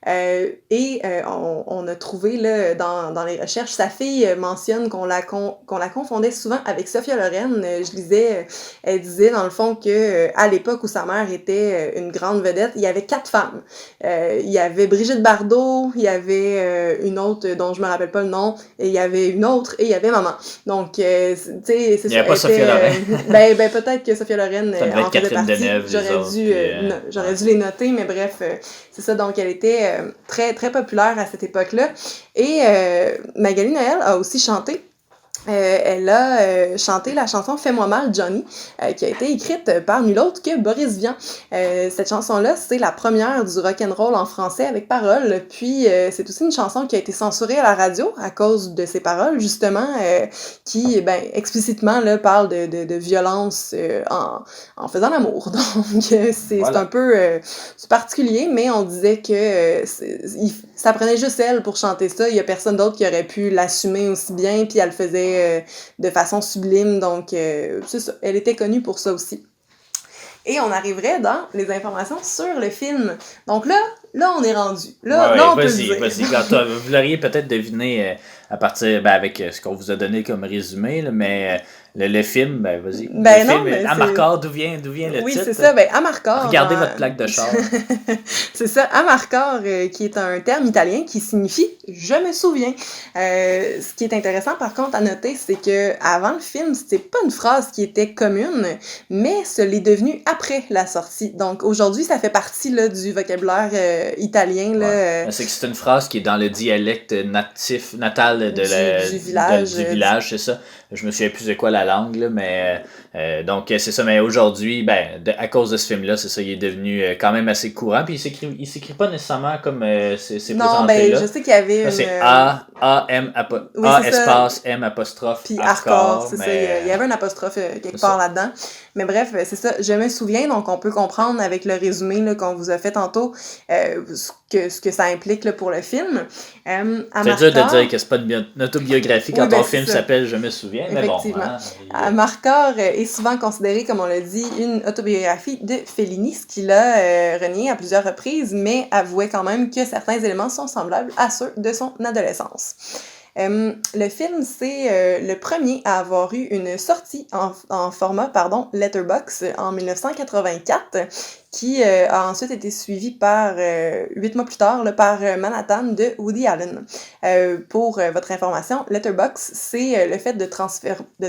On a trouvé là, dans les recherches, sa fille mentionne qu'on la confondait souvent avec Sophia Loren. Je lisais, elle disait dans le fond que à l'époque où sa mère était une grande vedette, il y avait 4 femmes. Il y avait Brigitte Bardot, il y avait une autre dont je me rappelle pas le nom, et il y avait une autre, et il y avait maman. Donc, tu sais, c'est ça. Il n'y avait pas Sophia Loren. Peut-être que Sophia Loren en faisait partie. J'aurais dû les noter, mais bref, c'est ça. Donc, elle était très, très populaire à cette époque-là. Et Magali Noël a aussi chanté. Elle a chanté la chanson Fais-moi mal, Johnny, qui a été écrite par nul autre que Boris Vian. Cette chanson-là, c'est la première du rock'n'roll en français avec paroles. Puis, c'est aussi une chanson qui a été censurée à la radio à cause de ses paroles, justement, qui, explicitement, là, parle de violence en faisant l'amour. Donc, c'est un peu c'est particulier, mais on disait que ça prenait juste elle pour chanter ça. Il y a personne d'autre qui aurait pu l'assumer aussi bien, puis elle le faisait fait de façon sublime. Donc, c'est ça. Elle était connue pour ça aussi. Et on arriverait dans les informations sur le film. Donc là on est rendu. Là, on peut le dire. Vas-y. Vous l'auriez peut-être deviné à partir, avec ce qu'on vous a donné comme résumé, là, mais le film, vas-y. Le film, mais Amarcord, d'où vient le titre? Oui, c'est ça. Amarcord. Regardez votre plaque de char. C'est ça, Amarcord, qui est un terme italien qui signifie « je me souviens ». Ce qui est intéressant, par contre, à noter, c'est que avant le film, c'était pas une phrase qui était commune, mais ce l'est devenu après la sortie. Donc, aujourd'hui, ça fait partie là, du vocabulaire italien. Là, c'est que c'est une phrase qui est dans le dialecte natal du village, c'est ça. Je me souviens plus de quoi la langue, là, mais donc c'est ça. Mais aujourd'hui, à cause de ce film-là, c'est ça, il est devenu quand même assez courant. Puis il s'écrit pas nécessairement comme c'est présenté là. Je sais qu'il y avait c'est A-M espace M apostrophe puis Arcor, c'est ça. Il y avait un apostrophe quelque part là-dedans. Mais bref, c'est ça. Je me souviens, donc on peut comprendre avec le résumé là, qu'on vous a fait tantôt ce que ça implique là, pour le film. C'est dur de dire que c'est pas une autobiographie quand ton film s'appelle Je me souviens, mais bon. Amarcord est souvent considéré, comme on l'a dit, une autobiographie de Fellini, ce qu'il a renié à plusieurs reprises, mais avouait quand même que certains éléments sont semblables à ceux de son adolescence. Le film, c'est le premier à avoir eu une sortie en format Letterboxd en 1984, qui a ensuite été suivi par 8 mois plus tard par Manhattan de Woody Allen. Pour votre information, Letterboxd, c'est le fait de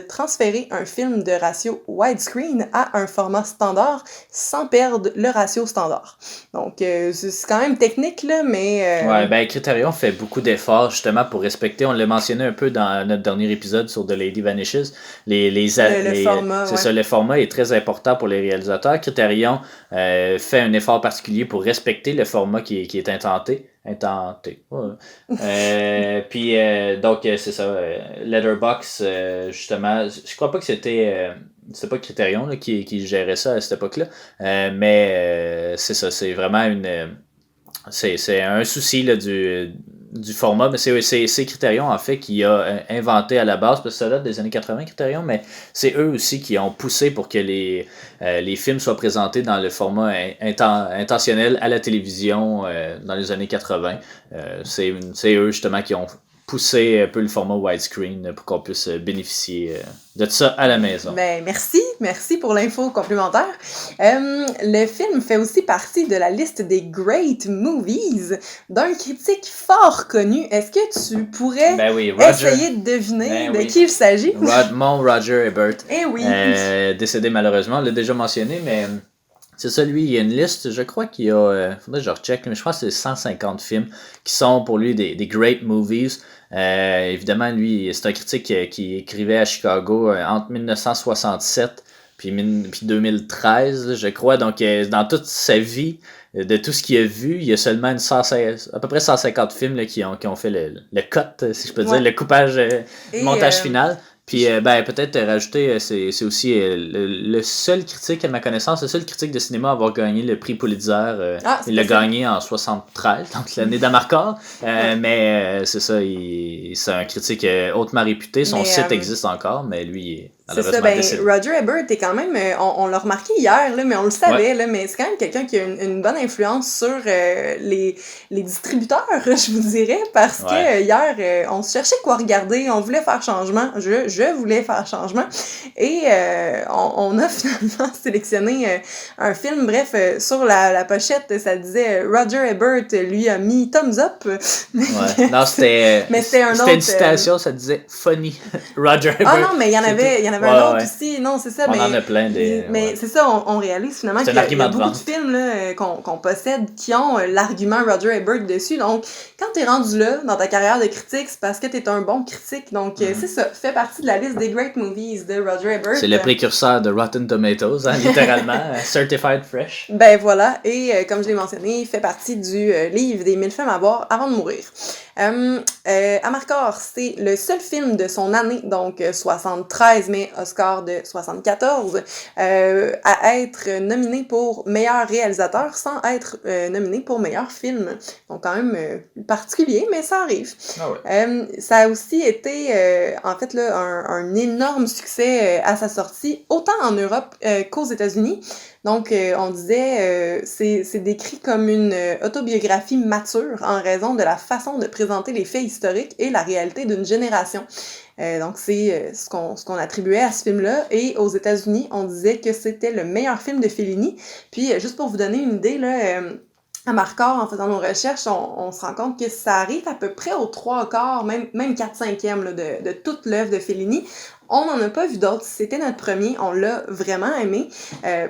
transférer un film de ratio widescreen à un format standard sans perdre le ratio standard. Donc, c'est quand même technique, là, mais... Criterion fait beaucoup d'efforts, justement, pour respecter, on l'a mentionné un peu dans notre dernier épisode sur The Lady Vanishes, le format, c'est ça, le format est très important pour les réalisateurs. Criterion fait un effort particulier pour respecter le format qui est intenté. Puis donc c'est ça, Letterboxd, justement, je crois pas que c'était pas Criterion là, qui gérait ça à cette époque-là, mais c'est ça, c'est vraiment c'est un souci là, du format, mais c'est Criterion en fait qui a inventé à la base, parce que ça date des années 80 Criterion, mais c'est eux aussi qui ont poussé pour que les films soient présentés dans le format intentionnel à la télévision dans les années 80. C'est eux justement qui ont poussé un peu le format widescreen pour qu'on puisse bénéficier de ça à la maison. Merci pour l'info complémentaire. Le film fait aussi partie de la liste des Great Movies d'un critique fort connu. Est-ce que tu pourrais essayer de deviner de qui il s'agit? Roger Ebert. Eh oui. Décédé malheureusement, on l'a déjà mentionné, mais... C'est ça, lui, il y a une liste, je crois qu'il y a, faudrait que je recheck, mais je crois que c'est 150 films qui sont pour lui des great movies. Évidemment, lui, c'est un critique qui écrivait à Chicago entre 1967 puis 2013, je crois. Donc, dans toute sa vie, de tout ce qu'il a vu, il y a seulement à peu près 150 films là, qui ont fait le cut, si je peux dire, le coupage, montage final. Puis peut-être rajouter, c'est aussi le seul critique, à ma connaissance, le seul critique de cinéma à avoir gagné le prix Pulitzer. Il l'a gagné en 73, donc l'année d'Amarcord. Mais c'est ça, c'est un critique hautement réputé. Son site existe encore, mais lui, c'est ça, Roger Ebert est quand même, on l'a remarqué hier, là, mais on le savait, là, mais c'est quand même quelqu'un qui a une bonne influence sur les distributeurs, je vous dirais, parce que hier, on se cherchait quoi regarder, on voulait faire changement, je voulais faire changement, et on a finalement sélectionné un film, bref, sur la pochette, ça disait Roger Ebert lui a mis thumbs up. Non, c'était un autre. C'était une citation, ça disait funny, Roger Ebert. Ah non, mais il y en avait un autre aussi, non, c'est ça. On en a plein mais c'est ça, on réalise finalement qu'il y a beaucoup de films là, qu'on possède qui ont l'argument Roger Ebert dessus. Donc, quand t'es rendu là dans ta carrière de critique, c'est parce que t'es un bon critique. Donc, c'est ça, fait partie de la liste des Great Movies de Roger Ebert. C'est le précurseur de Rotten Tomatoes, littéralement, Certified Fresh. Voilà, et comme je l'ai mentionné, il fait partie du livre des 1000 films à voir avant de mourir. Amarcord, c'est le seul film de son année, donc 73, mais Oscar de 74, à être nominé pour meilleur réalisateur sans être nominé pour meilleur film. Donc quand même particulier, mais ça arrive. Ah ouais. Ça a aussi été, en fait, là, un énorme succès à sa sortie, autant en Europe qu'aux États-Unis. Donc, on disait, c'est décrit comme une autobiographie mature en raison de la façon de présenter les faits historiques et la réalité d'une génération. Donc, c'est ce qu'on attribuait à ce film-là. Et aux États-Unis, on disait que c'était le meilleur film de Fellini. Puis, juste pour vous donner une idée, là, à Marcor, en faisant nos recherches, on se rend compte que ça arrive à peu près aux 3/4, même 4/5e là, de toute l'œuvre de Fellini. On n'en a pas vu d'autres. C'était notre premier. On l'a vraiment aimé.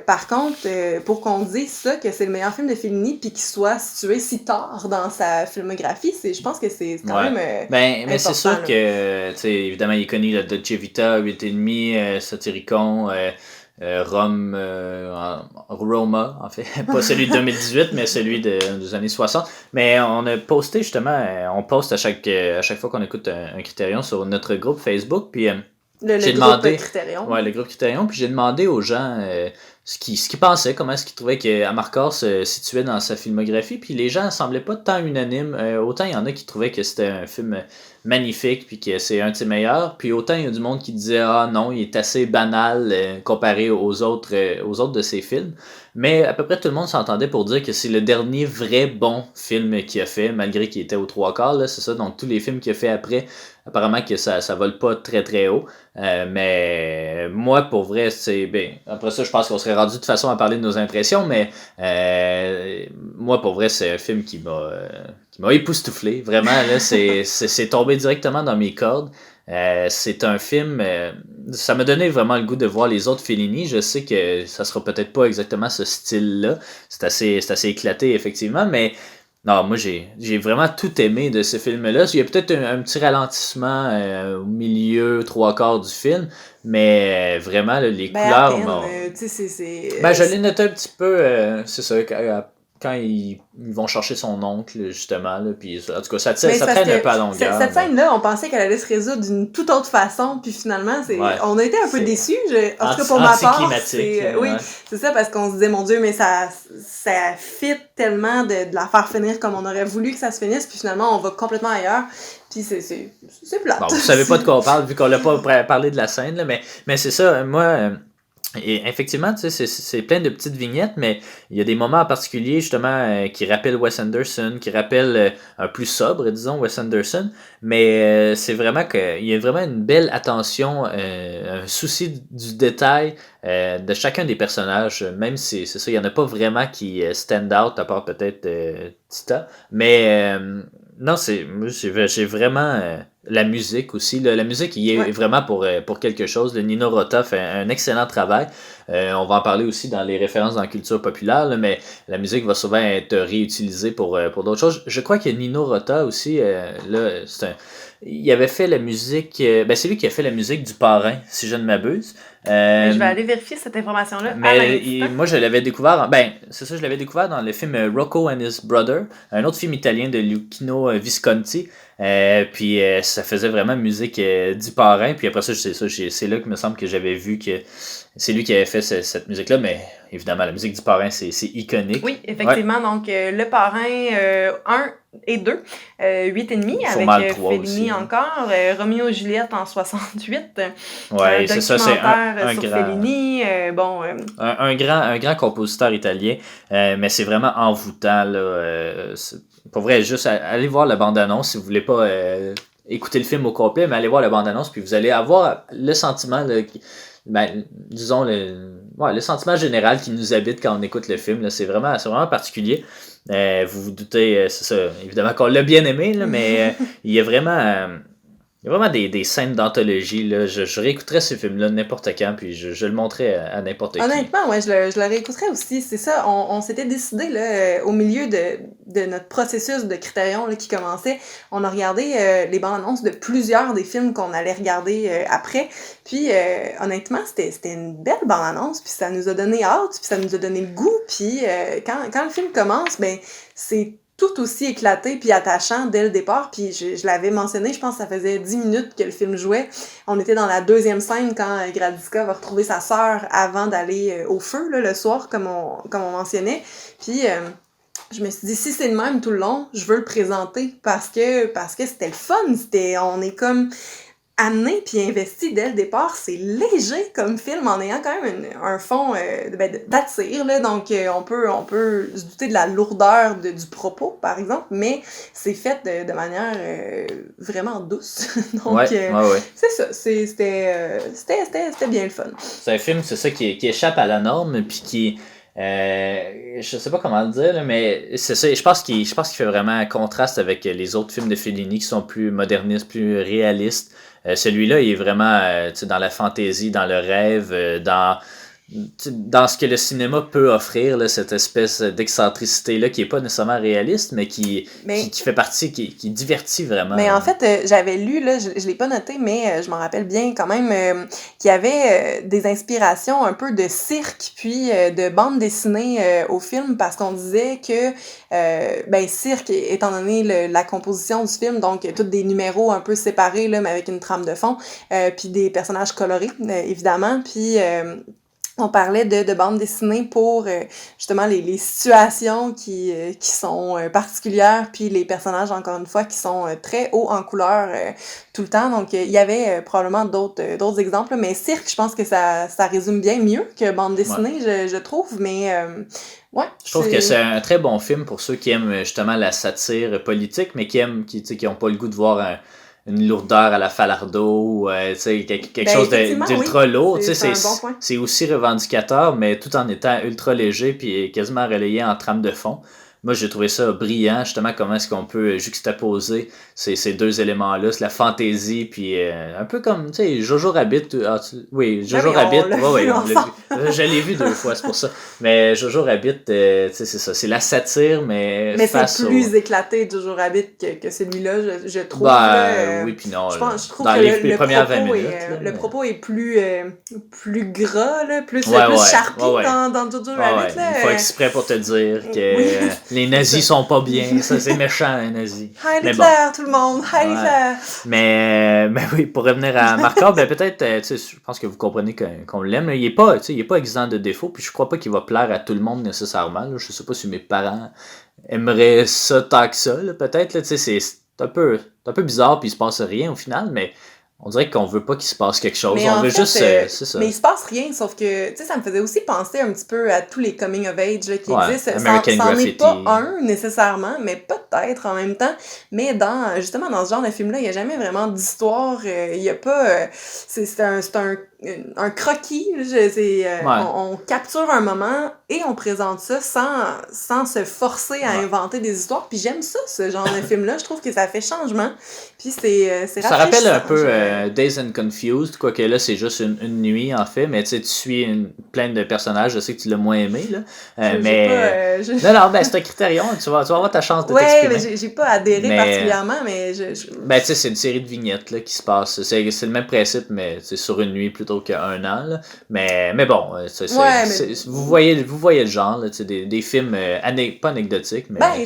Par contre, pour qu'on dise ça, que c'est le meilleur film de Fellini, puis qu'il soit situé si tard dans sa filmographie, je pense que c'est quand même mais c'est sûr là. que, tu sais, évidemment, il est connu le Dolce Vita, 8,5, Satyricon, Roma, en fait. Pas celui de 2018, mais celui des années 60. Mais on a posté justement, on poste à chaque fois qu'on écoute un Criterion sur notre groupe Facebook, puis Le j'ai groupe demandé, Criterion. ouais, le groupe Criterion, puis j'ai demandé aux gens ce qu'ils pensaient, comment est-ce qu'ils trouvaient qu'Amarcord se situait dans sa filmographie, puis les gens semblaient pas tant unanimes. Autant il y en a qui trouvaient que c'était un film magnifique, puis que c'est un de ses meilleurs, puis autant il y a du monde qui disait ah non, il est assez banal comparé aux autres de ses films. Mais à peu près tout le monde s'entendait pour dire que c'est le dernier vrai bon film qu'il a fait, malgré qu'il était aux 3/4, là, c'est ça. Donc tous les films qu'il a fait après, apparemment que ça vole pas très très haut. Mais moi, pour vrai, c'est ben après ça, je pense qu'on serait rendu de toute façon à parler de nos impressions, mais moi, pour vrai, c'est un film qui m'a époustouflé. Vraiment, là, c'est tombé directement dans mes cordes. C'est un film, ça m'a donné vraiment le goût de voir les autres Fellini. Je sais que ça sera peut-être pas exactement ce style-là. C'est assez éclaté, effectivement, mais non, moi j'ai vraiment tout aimé de ce film-là. Il y a peut-être un petit ralentissement au milieu, 3/4 du film, mais vraiment, là, les couleurs m'ont. Tu sais, c'est... Ben, je l'ai noté un petit peu, c'est ça, quand ils vont chercher son oncle, justement, là, puis en tout cas, ça traîne un peu à longueur. Cette scène-là, on pensait qu'elle allait se résoudre d'une toute autre façon, puis finalement, on a été un peu déçus. En tout cas, pour ma part, oui, c'est ça, parce qu'on se disait, mon Dieu, mais ça fit tellement de la faire finir comme on aurait voulu que ça se finisse, puis finalement, on va complètement ailleurs. Puis c'est plate. Bon, vous savez pas de quoi on parle, vu qu'on l'a pas parlé de la scène, là, mais c'est ça, moi... Et effectivement, tu sais, c'est plein de petites vignettes, mais il y a des moments en particulier, justement, qui rappellent Wes Anderson, qui rappellent un plus sobre, disons, Wes Anderson, mais c'est vraiment qu'il y a vraiment une belle attention, un souci du détail de chacun des personnages, même si c'est ça, il n'y en a pas vraiment qui stand out, à part peut-être Tita, mais non, j'ai vraiment... la musique aussi. La musique y est vraiment pour quelque chose. Le Nino Rota fait un excellent travail. On va en parler aussi dans les références dans la culture populaire, là, mais la musique va souvent être réutilisée pour d'autres choses. Je crois que Nino Rota aussi, là, il avait fait la musique... c'est lui qui a fait la musique du Parrain, si je ne m'abuse. Je vais aller vérifier cette information-là. Mais moi, je l'avais découvert... je l'avais découvert dans le film Rocco and His Brother, un autre film italien de Luchino Visconti. Puis ça faisait vraiment musique du Parrain. Puis après ça, c'est là que me semble que j'avais vu que c'est lui qui avait fait cette musique-là. Mais évidemment, la musique du Parrain, c'est iconique. Oui, effectivement. Ouais. Donc, le Parrain 1 et 2, 8,5 avec Fellini encore. Roméo et Juliette en 68. Ouais, c'est ça, c'est un sur grand... Fellini. Un grand compositeur italien. Mais c'est vraiment envoûtant, là. Pour vrai, juste allez voir la bande-annonce si vous voulez pas écouter le film au complet, mais allez voir la bande-annonce, puis vous allez avoir le sentiment, disons, le sentiment général qui nous habite quand on écoute le film. Là, c'est vraiment particulier. Vous vous doutez, c'est ça, évidemment qu'on l'a bien aimé, là, mais il y a vraiment... Il y a vraiment des scènes d'anthologie. Là. Je réécouterais ce film-là n'importe quand, puis je le montrerais à n'importe qui. Honnêtement, ouais, je le réécouterais aussi. C'est ça, on s'était décidé là, au milieu de notre processus de Criterion là, qui commençait. On a regardé les bandes annonces de plusieurs des films qu'on allait regarder après. Puis honnêtement, c'était une belle bande annonce, puis ça nous a donné hâte, puis ça nous a donné le goût. Puis quand le film commence, ben c'est tout aussi éclaté puis attachant dès le départ. Puis je l'avais mentionné, je pense que ça faisait 10 minutes que le film jouait. On était dans la deuxième scène quand Gradiska va retrouver sa sœur avant d'aller au feu là, le soir, comme on mentionnait. Puis je me suis dit, si c'est le même tout le long, je veux le présenter parce que c'était le fun. On est comme amené puis investi dès le départ. C'est léger comme film en ayant quand même un fond d'attire, là. Donc on peut se douter de la lourdeur du propos, par exemple, mais c'est fait de manière vraiment douce. Donc ouais. c'est ça. C'était bien le fun. C'est un film, c'est ça, qui échappe à la norme puis qui... je sais pas comment le dire, là, mais c'est ça. Je pense qu'il fait vraiment un contraste avec les autres films de Fellini qui sont plus modernistes, plus réalistes. Celui-là, il est vraiment dans la fantaisie, dans le rêve, dans ce que le cinéma peut offrir, là, cette espèce d'excentricité-là qui est pas nécessairement réaliste, mais qui fait partie, qui divertit vraiment. Mais en fait, j'avais lu, là, je l'ai pas noté, mais je m'en rappelle bien quand même, qu'il y avait des inspirations un peu de cirque, puis de bande dessinée au film, parce qu'on disait que, cirque, étant donné la composition du film, donc tous des numéros un peu séparés, là, mais avec une trame de fond, puis des personnages colorés, évidemment, puis... on parlait de bande dessinée pour justement les situations qui sont particulières, puis les personnages, encore une fois, qui sont très hauts en couleur tout le temps. Donc, il y avait probablement d'autres exemples, mais cirque, je pense que ça résume bien mieux que bande dessinée, je trouve, mais... ouais, je trouve que c'est un très bon film pour ceux qui aiment justement la satire politique, mais qui n'ont pas le goût de voir une lourdeur à la Falardeau, quelque chose d'ultra lourd. C'est aussi revendicateur, mais tout en étant ultra léger puis quasiment relayé en trame de fond. Moi, j'ai trouvé ça brillant, justement, comment est-ce qu'on peut juxtaposer ces deux éléments-là, c'est la fantaisie, puis un peu comme, tu sais, Jojo Rabbit. Jojo Rabbit, on l'a vu. Je l'ai vu 2 fois, c'est pour ça. Mais Jojo Rabbit, c'est ça, c'est la satire, mais c'est plus éclaté, Jojo Rabbit, que celui-là, je trouve. Oui, puis non. Je trouve dans que les premières 20 minutes. Le propos est plus gras, là, plus sharpie dans Jojo Rabbit. Là, il faut exprès pour te dire que les nazis sont pas bien. Ça, c'est méchant, les nazis. Heil Hitler, tout le monde. Heil Hitler. Mais oui, pour revenir à Markov, peut-être, je pense que vous comprenez qu'on l'aime. Là. Il est pas exempt de défauts, puis je crois pas qu'il va plaire à tout le monde nécessairement. Là. Je sais pas si mes parents aimeraient ça tant que ça. Là, peut-être, là, c'est un peu bizarre, puis il se passe rien au final, mais on dirait qu'on veut pas qu'il se passe quelque chose. On veut juste... c'est ça. Mais il se passe rien, sauf que, ça me faisait aussi penser un petit peu à tous les coming of age là, qui existent. C'en est pas un, nécessairement, mais peut-être en même temps. Mais justement, dans ce genre de film-là, il y a jamais vraiment d'histoire. Il y a pas... c'est un croquis. On capture un moment et on présente ça sans se forcer à inventer des histoires. Puis j'aime ça, ce genre de film-là. Je trouve que ça fait changement. Puis c'est ça rappelle un peu Dazed and Confused, quoique là, c'est juste une nuit, en fait. Mais tu suis plein de personnages. Je sais que tu l'as moins aimé, là. Non, c'est un critérium. Tu vas avoir ta chance de t'exprimer. Ouais, mais j'ai pas adhéré particulièrement, mais Ben, tu sais, c'est une série de vignettes, là, qui se passe. C'est le même principe, mais c'est sur une nuit plutôt qu'un an, là. Mais bon, vous voyez le genre, là, des films pas anecdotiques, mais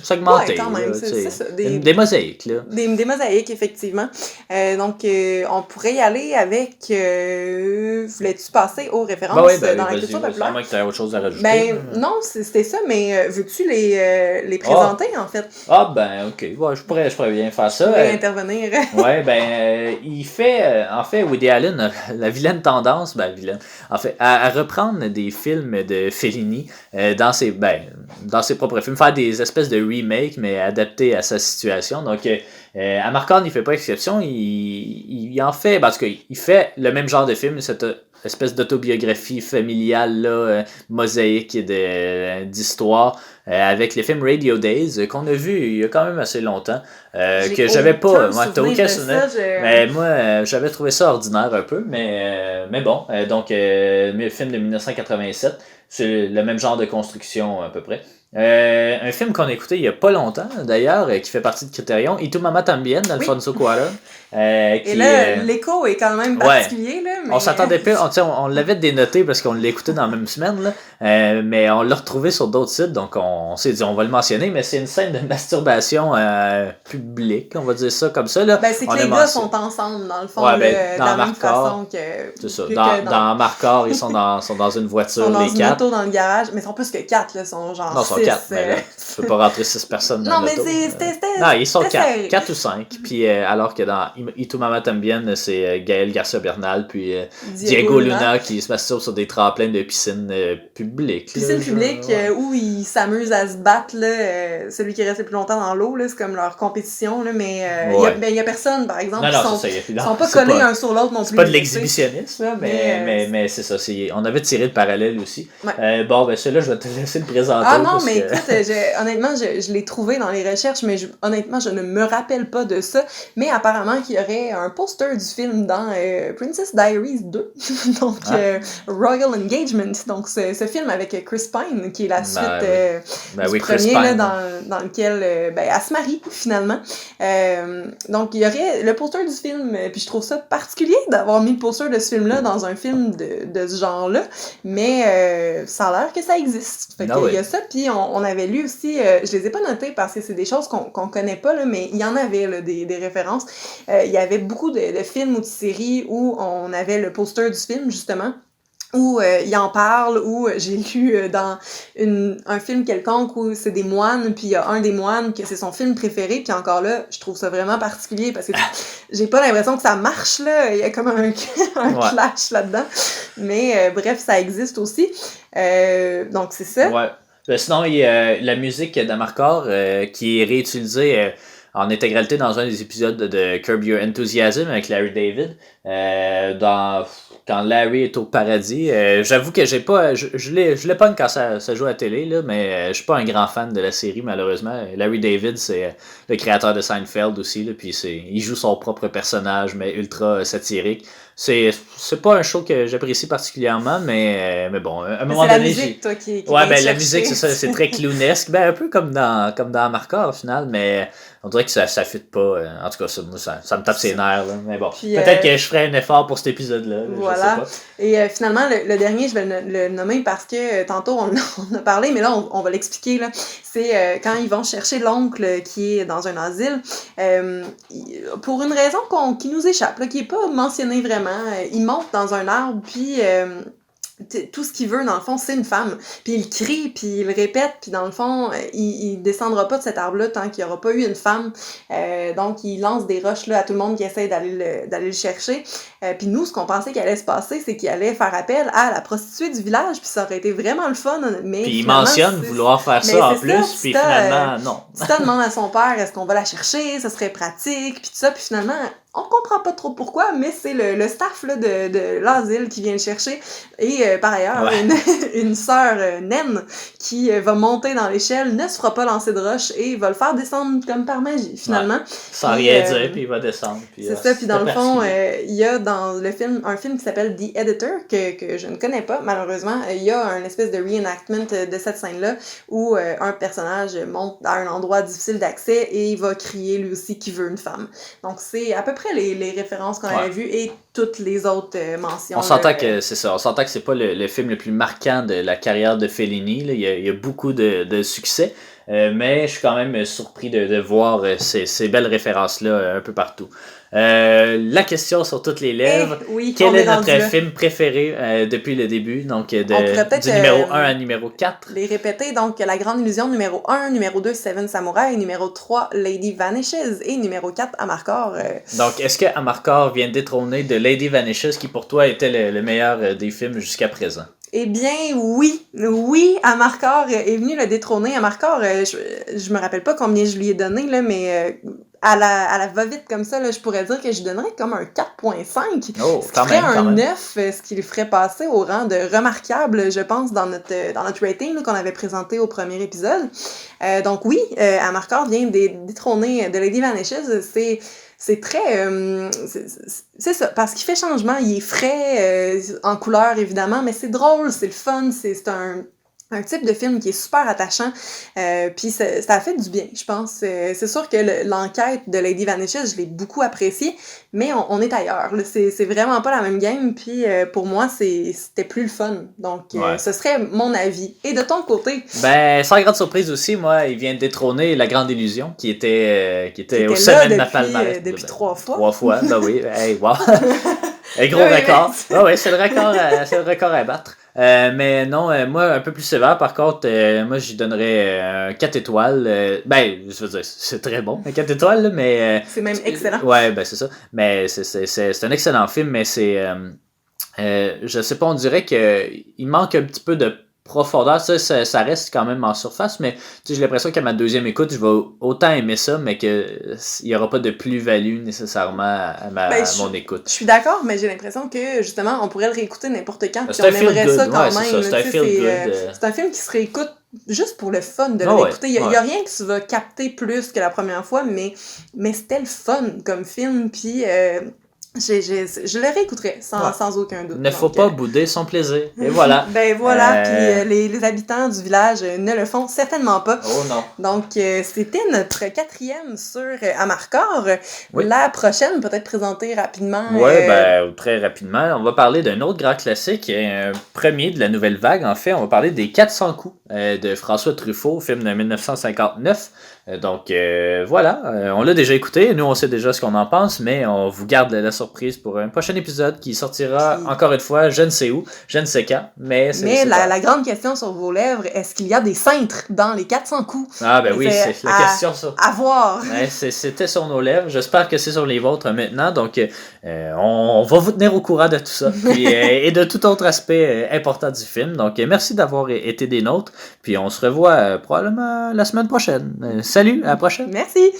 segmentés. Quand même, c'est ça. Des mosaïques, là. Des mosaïques, effectivement. Donc, on pourrait y aller avec... voulais-tu passer aux références dans la culture populaire? À moins que tu aies autre chose à rajouter. Non, c'était ça, mais veux-tu les présenter, en fait? OK. Ouais, je pourrais bien faire ça. Je pourrais intervenir. Il fait... en fait, Woody Allen a la vilaine tendance, en fait, à reprendre des films de Fellini dans ses propres films, faire des espèces de remakes, mais adaptés à sa situation. Donc, à Marquand, il fait pas exception. Il en fait, parce qu'il fait le même genre de film, cette espèce d'autobiographie familiale là, mosaïque d'histoire avec le film Radio Days qu'on a vu il y a quand même assez longtemps que j'avais pas aucun souvenir, mais moi j'avais trouvé ça ordinaire un peu, mais bon, donc le film de 1987, c'est le même genre de construction à peu près. Un film qu'on a écouté il y a pas longtemps, d'ailleurs, qui fait partie de Criterion, Y tu mamá también, d'Alfonso Cuarón. Et là, l'écho est quand même particulier. Là, mais... On s'attendait pas, on l'avait dénoté parce qu'on l'écoutait dans la même semaine, là, mais on l'a retrouvé sur d'autres sites, donc on s'est dit on va le mentionner, mais c'est une scène de masturbation publique, on va dire ça comme ça. Là. C'est que les gars sont ensemble, dans le fond, dans de la même façon que... C'est ça, dans Marcor, ils sont dans une voiture, les 4. Ils sont dans une auto dans le garage, mais ils sont plus que 4, là, ils sont genre 6. Non, ils sont 4, mais là, tu peux pas rentrer 6 personnes dans l'auto. Non, mais c'était... Non, ils sont 4 ou 5, puis alors que dans Y tu mamá también, c'est Gaël Garcia Bernal, puis Diego Luna qui se masturbe sur des tremplins de piscine publique. Piscine publique où ils s'amusent à se battre, là, celui qui reste le plus longtemps dans l'eau, là, c'est comme leur compétition, là, mais il y a personne, par exemple, qui sont pas collés un sur l'autre non plus. C'est pas de l'exhibitionnisme, là, mais c'est ça, on avait tiré le parallèle aussi. Ouais. Bon, ben celui-là, je vais te laisser le présenter. Ah non, mais écoute, honnêtement, je l'ai trouvé dans les recherches, mais honnêtement, je ne me rappelle pas de ça, mais apparemment qu'il y aurait un poster du film dans Princess Diaries 2, donc Royal Engagement, donc ce film avec Chris Pine, qui est la suite du premier, là, dans lequel elle se marie, finalement. Donc, il y aurait le poster du film, puis je trouve ça particulier d'avoir mis le poster de ce film-là dans un film de ce genre-là, mais ça a l'air que ça existe. Fait qu'il y a ça, puis on avait lu aussi, je les ai pas notés parce que c'est des choses qu'on connaît pas, là, mais il y en avait là, des références. Il y avait beaucoup de films ou de séries où on avait le poster du film, justement, où il en parle, où j'ai lu dans un film quelconque où c'est des moines, puis il y a un des moines que c'est son film préféré, puis encore là, je trouve ça vraiment particulier parce que j'ai pas l'impression que ça marche, là, il y a comme un clash là-dedans, mais bref, ça existe aussi, donc c'est ça. Ouais. Sinon, il y a la musique d'Amarcord qui est réutilisée en intégralité dans un des épisodes de Curb Your Enthusiasm avec Larry David. Quand Larry est au paradis. J'avoue que j'ai pas. Je l'ai pas quand ça joue à la télé, là, mais je suis pas un grand fan de la série, malheureusement. Larry David, c'est le créateur de Seinfeld aussi, là, puis il joue son propre personnage, mais ultra satirique. C'est pas un show que j'apprécie particulièrement, mais bon, à un moment donné. C'est la musique, toi, qui la musique, c'est ça, c'est très clownesque. Un peu comme dans Marcor, au final, mais on dirait que ça fit pas. En tout cas, ça me tape ses nerfs, là. Mais bon, puis, peut-être que je ferai un effort pour cet épisode-là. Voilà. Je sais pas. Et finalement, le dernier, je vais le nommer parce que tantôt, on a parlé, mais là, on va l'expliquer, là. C'est quand ils vont chercher l'oncle qui est dans un asile, pour une raison qui nous échappe, là, qui est pas mentionnée vraiment. Il monte dans un arbre, puis tout ce qu'il veut, dans le fond, c'est une femme. Puis il crie, puis il répète, puis dans le fond, il descendra pas de cet arbre-là tant qu'il n'y aura pas eu une femme. Donc, il lance des roches là, à tout le monde qui essaie d'aller le chercher. Puis nous, ce qu'on pensait qu'il allait se passer, c'est qu'il allait faire appel à la prostituée du village, puis ça aurait été vraiment le fun. Mais puis il mentionne vouloir faire ça en plus, puis finalement, non. Tita demande à son père, est-ce qu'on va la chercher, ça serait pratique, puis tout ça, puis finalement... On comprend pas trop pourquoi, mais c'est le staff là, de l'asile qui vient le chercher. Et par ailleurs, une sœur naine qui va monter dans l'échelle, ne se fera pas lancer de roche et va le faire descendre comme par magie, finalement. Sans rien dire, puis il va descendre. Puis, c'est ça, puis dans le fond, il y a dans le film un film qui s'appelle The Editor, que je ne connais pas, malheureusement. Il y a un espèce de reenactment de cette scène-là où un personnage monte à un endroit difficile d'accès et il va crier lui aussi qu'il veut une femme. Donc c'est à peu près les références qu'on avait vues et toutes les autres mentions. On s'entend que c'est ça. On s'entend que c'est pas le film le plus marquant de la carrière de Fellini. Là. Il y a beaucoup de succès. Mais je suis quand même surpris de voir ces belles références-là un peu partout. La question sur toutes les lèvres. Quel est notre film préféré depuis le début? Donc, du numéro 1 à numéro 4. Les répéter. Donc, La Grande Illusion, numéro 1, numéro 2, Seven Samurai, numéro 3, Lady Vanishes et numéro 4, Amarcord. Donc, est-ce que Amarcord vient détrôner de Lady Vanishes qui, pour toi, était le meilleur des films jusqu'à présent? Eh bien, oui, Amarcord est venu le détrôner. Amarcord, je me rappelle pas combien je lui ai donné, là, mais à la va-vite comme ça, là, je pourrais dire que je donnerais comme un 4.5. Oh, ce qui ferait un 9, ce qui le ferait passer au rang de remarquable, je pense, dans notre rating là, qu'on avait présenté au premier épisode. Donc oui, Amarcord vient détrôner de Lady Vanishes. C'est très... c'est ça, parce qu'il fait changement, il est frais, en couleur évidemment, mais c'est drôle, c'est le fun, c'est un un type de film qui est super attachant, puis ça a fait du bien, je pense. C'est sûr que l'enquête de Lady Vanishes, je l'ai beaucoup appréciée, mais on est ailleurs. Là. C'est vraiment pas la même game, puis pour moi, c'était plus le fun. Donc, ce serait mon avis. Et de ton côté? Ben, sans grande surprise aussi, moi, il vient de détrôner La Grande Illusion, qui était au sommet de ma palmarès. Depuis 3 fois. 3 fois, ben oui. Hey, wow. Un gros record. Ouais, c'est le record à battre. Mais non, moi, un peu plus sévère, par contre, moi, j'y donnerais 4 étoiles. Ben, je veux dire, c'est très bon, 4 étoiles, mais... c'est même excellent. Ouais, ben c'est ça. Mais c'est un excellent film, mais c'est... je sais pas, on dirait qu'il manque un petit peu de profondeur. Ça reste quand même en surface, mais j'ai l'impression qu'à ma deuxième écoute, je vais autant aimer ça, mais qu'il n'y aura pas de plus-value nécessairement à mon écoute. Je suis d'accord, mais j'ai l'impression que justement, on pourrait le réécouter n'importe quand, puis on aimerait ça quand même. C'est un film qui se réécoute juste pour le fun de le réécouter. Il y a rien que tu vas capter plus que la première fois, mais c'était le fun comme film, puis... je le réécouterai sans aucun doute. Ne faut pas bouder son plaisir. Et voilà. Ben voilà, puis les habitants du village ne le font certainement pas. Oh non. Donc, c'était notre 4e sur Amarcord. Oui. La prochaine, peut-être présentée rapidement. Oui, très rapidement. On va parler d'un autre grand classique, un premier de la nouvelle vague. En fait, on va parler des 400 coups de François Truffaut, film de 1959. Donc voilà, on l'a déjà écouté, nous on sait déjà ce qu'on en pense, mais on vous garde la surprise pour un prochain épisode qui sortira encore une fois, je ne sais où, je ne sais quand, mais la grande question sur vos lèvres, est-ce qu'il y a des cintres dans les 400 coups? Ah ben oui, c'est la question ça. À voir. Ouais, c'était sur nos lèvres, j'espère que c'est sur les vôtres maintenant, donc on va vous tenir au courant de tout ça, puis, et de tout autre aspect important du film, donc merci d'avoir été des nôtres, puis on se revoit probablement la semaine prochaine. Salut, à la prochaine. Merci.